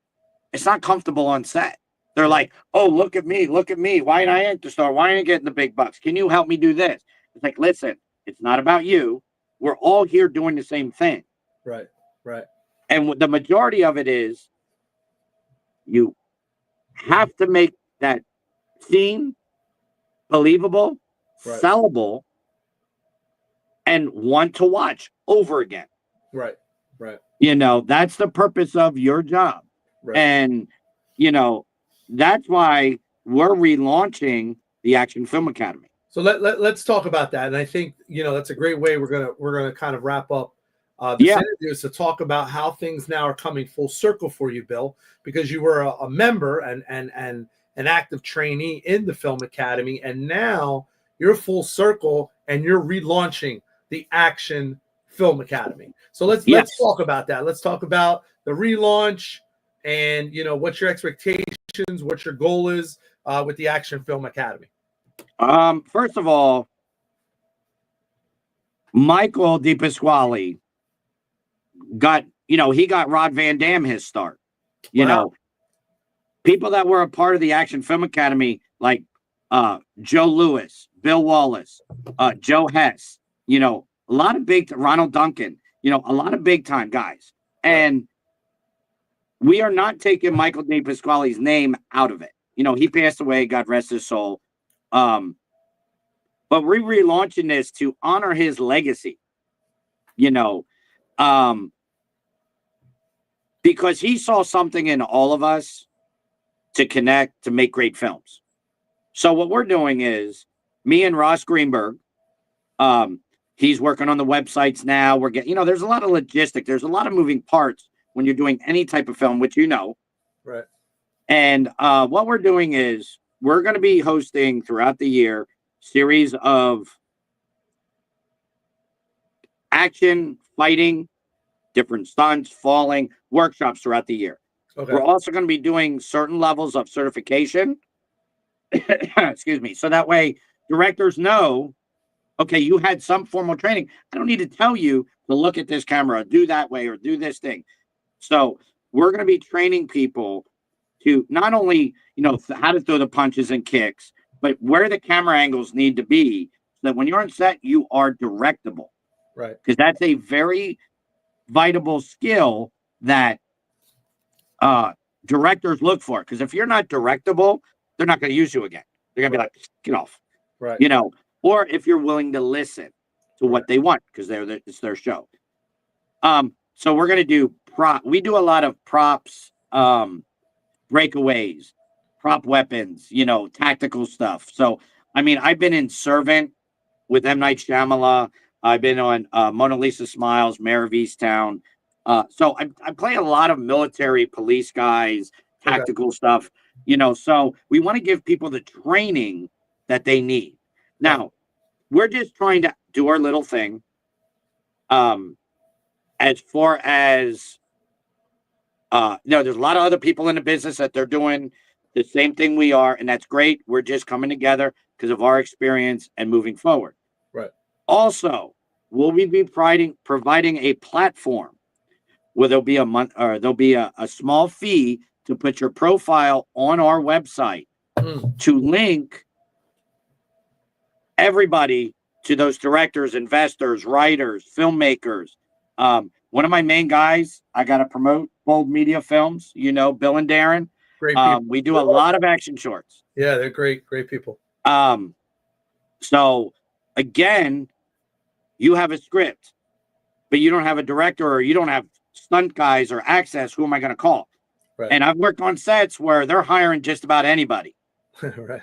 [SPEAKER 2] It's not comfortable on set. They're like, oh, look at me. Look at me. Why ain't I actor star? Why ain't I getting the big bucks? Can you help me do this? It's like, listen, it's not about you. We're all here doing the same thing.
[SPEAKER 1] Right. Right.
[SPEAKER 2] And the majority of it is you have to make that scene believable,
[SPEAKER 1] Right.
[SPEAKER 2] sellable, and want to watch over again.
[SPEAKER 1] Right. Right.
[SPEAKER 2] You know, that's the purpose of your job.
[SPEAKER 1] Right.
[SPEAKER 2] And, you know, that's why we're relaunching the Action Film Academy.
[SPEAKER 1] So let's talk about that. And I think, you know, that's a great way we're gonna kind of wrap up this interview, is to talk about how things now are coming full circle for you, Bill, because you were a member and an active trainee in the Film Academy, and now you're full circle and you're relaunching the Action Film Academy. So let's talk about that. Let's talk about the relaunch and, you know, what your expectations, what your goal is with the Action Film Academy.
[SPEAKER 2] First of all, Michael DePasquale got, you know, he got Rod Van Dam his start. You know, people that were a part of the Action Film Academy, like Joe Lewis, Bill Wallace, Joe Hess, you know, a lot of Ronald Duncan, you know, a lot of big time guys. And we are not taking Michael DePasquale's name out of it. You know, he passed away, God rest his soul. But we're relaunching this to honor his legacy, you know, because he saw something in all of us to connect, to make great films. So what we're doing is, me and Ross Greenberg, he's working on the websites now. We're getting, you know, there's a lot of logistics. There's a lot of moving parts when you're doing any type of film, which you know.
[SPEAKER 1] Right.
[SPEAKER 2] And what we're doing is we're going to be hosting throughout the year series of action, fighting, different stunts, falling, workshops throughout the year. Okay. We're also going to be doing certain levels of certification. Excuse me. So that way directors know, okay, you had some formal training. I don't need to tell you to look at this camera, do that way, or do this thing. So we're going to be training people to not only, you know, how to throw the punches and kicks, but where the camera angles need to be so that when you're on set, you are directable.
[SPEAKER 1] Right.
[SPEAKER 2] Because that's a very vital skill that directors look for. Because if you're not directable, they're not going to use you again. They're going to be like, get off.
[SPEAKER 1] Right.
[SPEAKER 2] You know, or if you're willing to listen to what they want, because it's their show. So we're going to do we do a lot of props, breakaways, prop weapons, you know, tactical stuff. So, I mean, I've been in Servant with M. Night Shyamalan. I've been on Mona Lisa Smiles, Mayor of Easttown. So I play a lot of military police guys, tactical stuff, you know, so we want to give people the training that they need. Now, we're just trying to do our little thing. As far as, you know, there's a lot of other people in the business that they're doing the same thing we are, and that's great. We're just coming together because of our experience and moving forward.
[SPEAKER 1] Right.
[SPEAKER 2] Also, will we be providing a platform where there'll be a small fee to put your profile on our website to link everybody to those directors, investors, writers, filmmakers. One of my main guys I got to promote, Bold Media Films, you know, Bill and Darren.
[SPEAKER 1] Great people.
[SPEAKER 2] We do a lot of action shorts.
[SPEAKER 1] Yeah, they're great people.
[SPEAKER 2] So again, you have a script, but you don't have a director, or you don't have stunt guys or access. Who am I going to call?
[SPEAKER 1] Right.
[SPEAKER 2] And I've worked on sets where they're hiring just about anybody.
[SPEAKER 1] Right.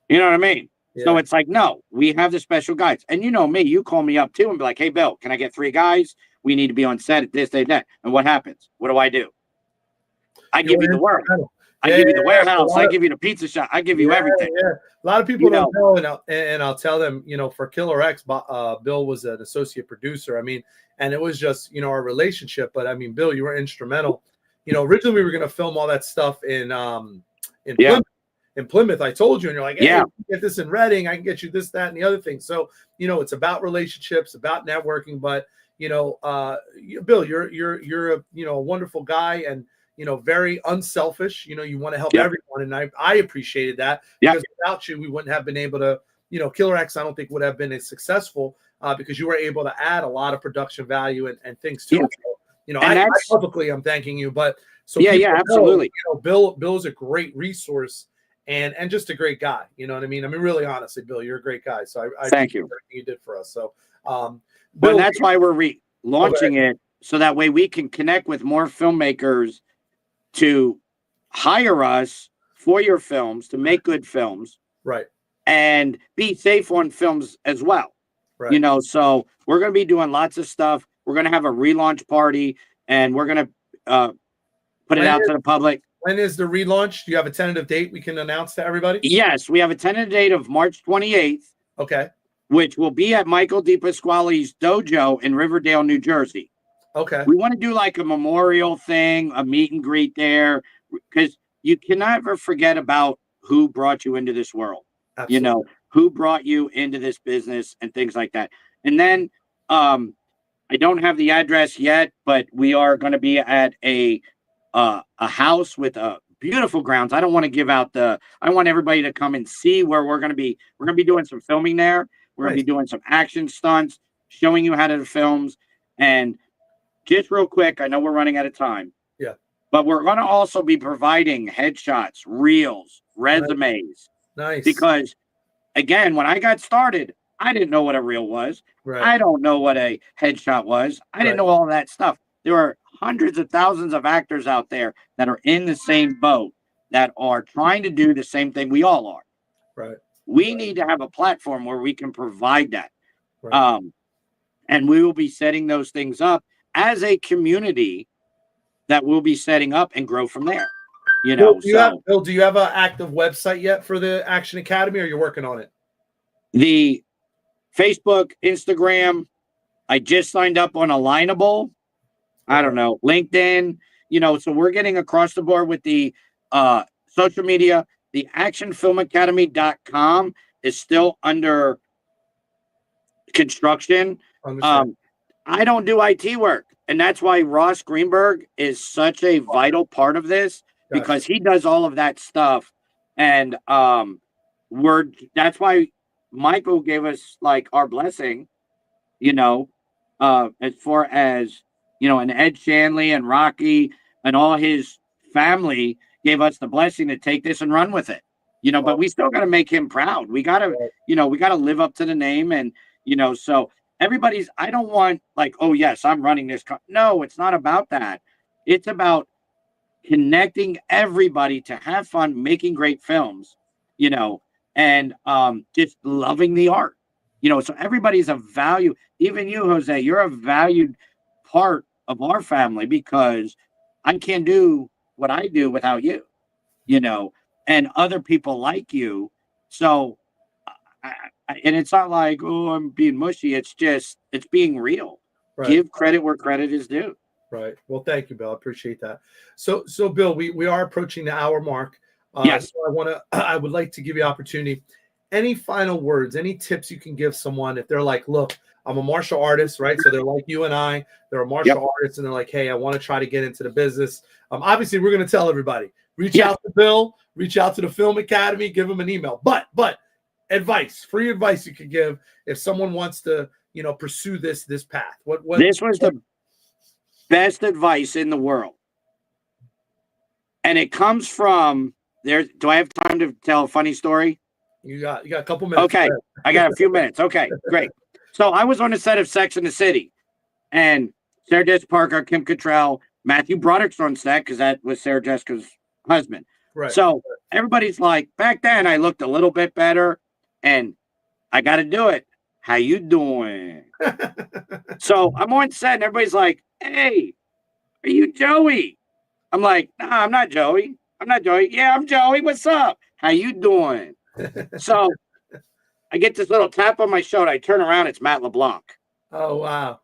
[SPEAKER 2] You know what I mean?
[SPEAKER 1] Yeah.
[SPEAKER 2] So it's like, no, we have the special guys. And you know me, you call me up too and be like, hey, Bill, can I get 3 guys? We need to be on set at this, day, that. And what happens? What do? I give you the work. I give you the warehouse. I
[SPEAKER 1] Of,
[SPEAKER 2] give you the pizza shop. I give you everything.
[SPEAKER 1] Yeah. A lot of people don't know, and I'll tell them, for Killer X, Bill was an associate producer. I mean, and it was just, our relationship. But I mean, Bill, you were instrumental. Originally we were going to film all that stuff in Plymouth. In Plymouth, I told you, and you're like, hey, get this in Reading. I can get you this, that, and the other thing. So, it's about relationships, about networking. But, Bill, you're a wonderful guy, and very unselfish. You want to help everyone, and I appreciated that, because without you, we wouldn't have been able to. Killer X, I don't think would have been as successful because you were able to add a lot of production value and things to it. So, I publicly I'm thanking you, but so
[SPEAKER 2] absolutely.
[SPEAKER 1] Bill's a great resource. And just a great guy, you know what I mean? I mean, really, honestly, Bill, you're a great guy. So I
[SPEAKER 2] thank you.
[SPEAKER 1] Everything you did for us. So,
[SPEAKER 2] Bill, well, that's why we're launching it, so that way we can connect with more filmmakers to hire us for your films, to make good films,
[SPEAKER 1] right?
[SPEAKER 2] And be safe on films as well, right? So we're going to be doing lots of stuff. We're going to have a relaunch party, and we're going to put it out to the public.
[SPEAKER 1] When is the relaunch? Do you have a tentative date we can announce to everybody?
[SPEAKER 2] Yes, we have a tentative date of March 28th.
[SPEAKER 1] Okay.
[SPEAKER 2] Which will be at Michael DePasquale's dojo in Riverdale, New Jersey.
[SPEAKER 1] Okay.
[SPEAKER 2] We want to do like a memorial thing, a meet and greet there, because you can never forget about who brought you into this world.
[SPEAKER 1] Absolutely.
[SPEAKER 2] Who brought you into this business and things like that. And then I don't have the address yet, but we are going to be at a house with beautiful grounds. I don't want to give out I want everybody to come and see where we're going to be. We're going to be doing some filming there. We're going to be doing some action stunts, showing you how to do films. And just real quick, I know we're running out of time.
[SPEAKER 1] Yeah.
[SPEAKER 2] But we're going to also be providing headshots, reels, resumes.
[SPEAKER 1] Nice.
[SPEAKER 2] Because, again, when I got started, I didn't know what a reel was.
[SPEAKER 1] Right.
[SPEAKER 2] I don't know what a headshot was. I didn't know all that stuff. There are hundreds of thousands of actors out there that are in the same boat, that are trying to do the same thing we all are.
[SPEAKER 1] Right.
[SPEAKER 2] We need to have a platform where we can provide that. Right. And we will be setting those things up as a community that we'll be setting up and grow from there.
[SPEAKER 1] Bill, do you have an active website yet for the Action Academy, or you're working on it?
[SPEAKER 2] The Facebook, Instagram, I just signed up on Alignable. I don't know, LinkedIn, so we're getting across the board with the social media. The actionfilmacademy.com is still under construction. I don't do IT work. And that's why Ross Greenberg is such a vital part of this, because he does all of that stuff. And that's why Michael gave us like our blessing, as far as, and Ed Shanley and Rocky and all his family gave us the blessing to take this and run with it, but we still got to make him proud. We got to, we got to live up to the name. And, so I don't want like, oh yes, I'm running this. No, it's not about that. It's about connecting everybody to have fun, making great films, and just loving the art, so everybody's a value. Even you, Jose, you're a valued part of our family, because I can't do what I do without you, and other people like you. So, and it's not like, oh, I'm being mushy. It's just, it's being real. Right. Give credit where credit is due.
[SPEAKER 1] Right. Well, thank you, Bill. I appreciate that. So Bill, we are approaching the hour mark.
[SPEAKER 2] Yes.
[SPEAKER 1] So I would like to give you opportunity. Any final words, any tips you can give someone if they're like, look, I'm a martial artist, right? So they're like you and I, they're a martial artist, and they're like, hey, I want to try to get into the business. Obviously, we're going to tell everybody, reach out to Bill, reach out to the Film Academy, give them an email. But advice, free advice you could give if someone wants to, pursue this path. What
[SPEAKER 2] this was the best advice in the world. And it comes from there. Do I have time to tell a funny story?
[SPEAKER 1] You got a couple minutes.
[SPEAKER 2] Okay. I got a few minutes. Okay, great. So I was on the set of Sex and the City, and Sarah Jessica Parker, Kim Cattrall, Matthew Broderick's on set, because that was Sarah Jessica's husband.
[SPEAKER 1] Right.
[SPEAKER 2] So everybody's like, back then I looked a little bit better, and I got to do it. How you doing? So I'm on set, and everybody's like, hey, are you Joey? I'm like, nah, I'm not Joey. I'm not Joey. Yeah, I'm Joey. What's up? How you doing? So I get this little tap on my shoulder. I turn around. It's Matt LeBlanc.
[SPEAKER 1] Oh, wow.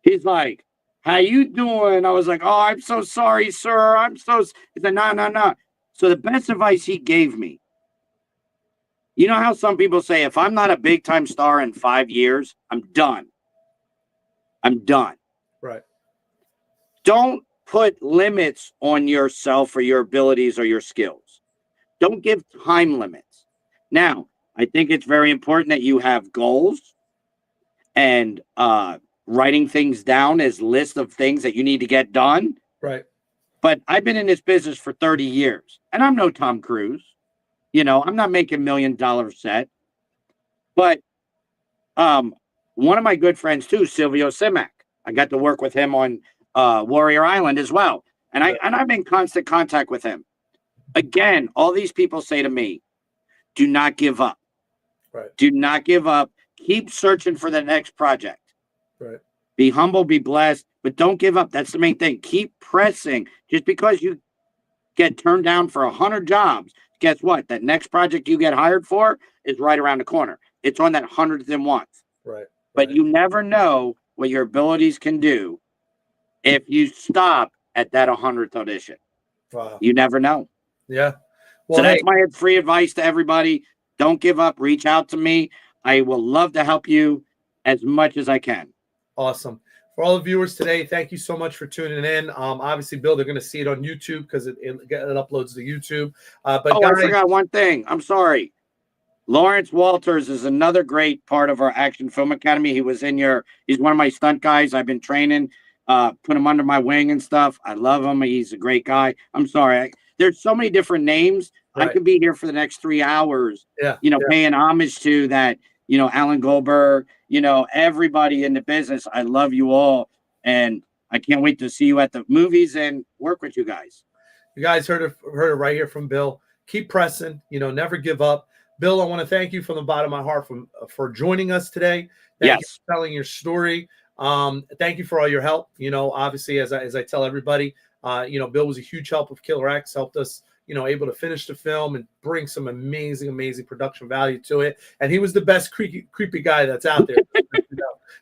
[SPEAKER 2] He's like, how you doing? I was like, oh, I'm so sorry, sir. He's like, no, no, no. So the best advice he gave me, you know how some people say, if I'm not a big time star in 5 years, I'm done. I'm done.
[SPEAKER 1] Right.
[SPEAKER 2] Don't put limits on yourself or your abilities or your skills. Don't give time limits. Now, I think it's very important that you have goals and writing things down as lists of things that you need to get done.
[SPEAKER 1] Right.
[SPEAKER 2] But I've been in this business for 30 years, and I'm no Tom Cruise. You know, I'm not making $1 million set. But one of my good friends, too, Silvio Simac, I got to work with him on Warrior Island as well. And I'm in constant contact with him. Again, all these people say to me, do not give up.
[SPEAKER 1] Right.
[SPEAKER 2] Do not give up. Keep searching for the next project.
[SPEAKER 1] Right.
[SPEAKER 2] Be humble, be blessed, but don't give up. That's the main thing. Keep pressing. Just because you get turned down for 100 jobs, guess what? That next project you get hired for is right around the corner. It's on that 101st.
[SPEAKER 1] Right.
[SPEAKER 2] But you never know what your abilities can do if you stop at that 100th audition.
[SPEAKER 1] Wow.
[SPEAKER 2] You never know.
[SPEAKER 1] Yeah. Well,
[SPEAKER 2] so that's my free advice to everybody. Don't give up. Reach out to me. I will love to help you as much as I can.
[SPEAKER 1] Awesome. For all the viewers today, thank you so much for tuning in. Obviously, Bill, they're going to see it on YouTube because it uploads to YouTube. But
[SPEAKER 2] guys, I forgot one thing. I'm sorry. Lawrence Walters is another great part of our Action Film Academy. He's one of my stunt guys. I've been training, put him under my wing and stuff. I love him. He's a great guy. I'm sorry. There's so many different names. Right. I could be here for the next 3 hours, paying homage to that, Alan Goldberg, everybody in the business. I love you all. And I can't wait to see you at the movies and work with you guys.
[SPEAKER 1] You guys heard it right here from Bill. Keep pressing, never give up. Bill, I want to thank you from the bottom of my heart for joining us today. Thank you for telling your story. Thank you for all your help. Obviously, as I tell everybody, Bill was a huge help with Killer X, helped us, able to finish the film and bring some amazing, amazing production value to it. And he was the best creepy guy that's out there.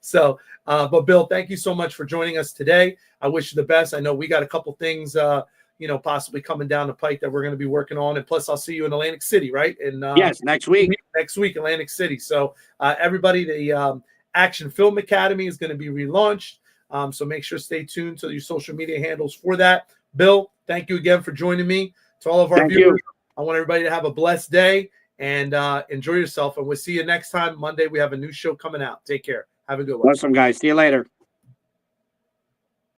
[SPEAKER 1] So, but Bill, thank you so much for joining us today. I wish you the best. I know we got a couple things, possibly coming down the pike that we're going to be working on. And plus, I'll see you in Atlantic City, right? And
[SPEAKER 2] yes, next week.
[SPEAKER 1] Next week, Atlantic City. So, everybody, the Action Film Academy is going to be relaunched. So make sure stay tuned to your social media handles for that. Bill, thank you again for joining me. To all of our viewers, I want everybody to have a blessed day and enjoy yourself. And we'll see you next time. Monday, we have a new show coming out. Take care. Have a good one.
[SPEAKER 2] Awesome, guys. See you later.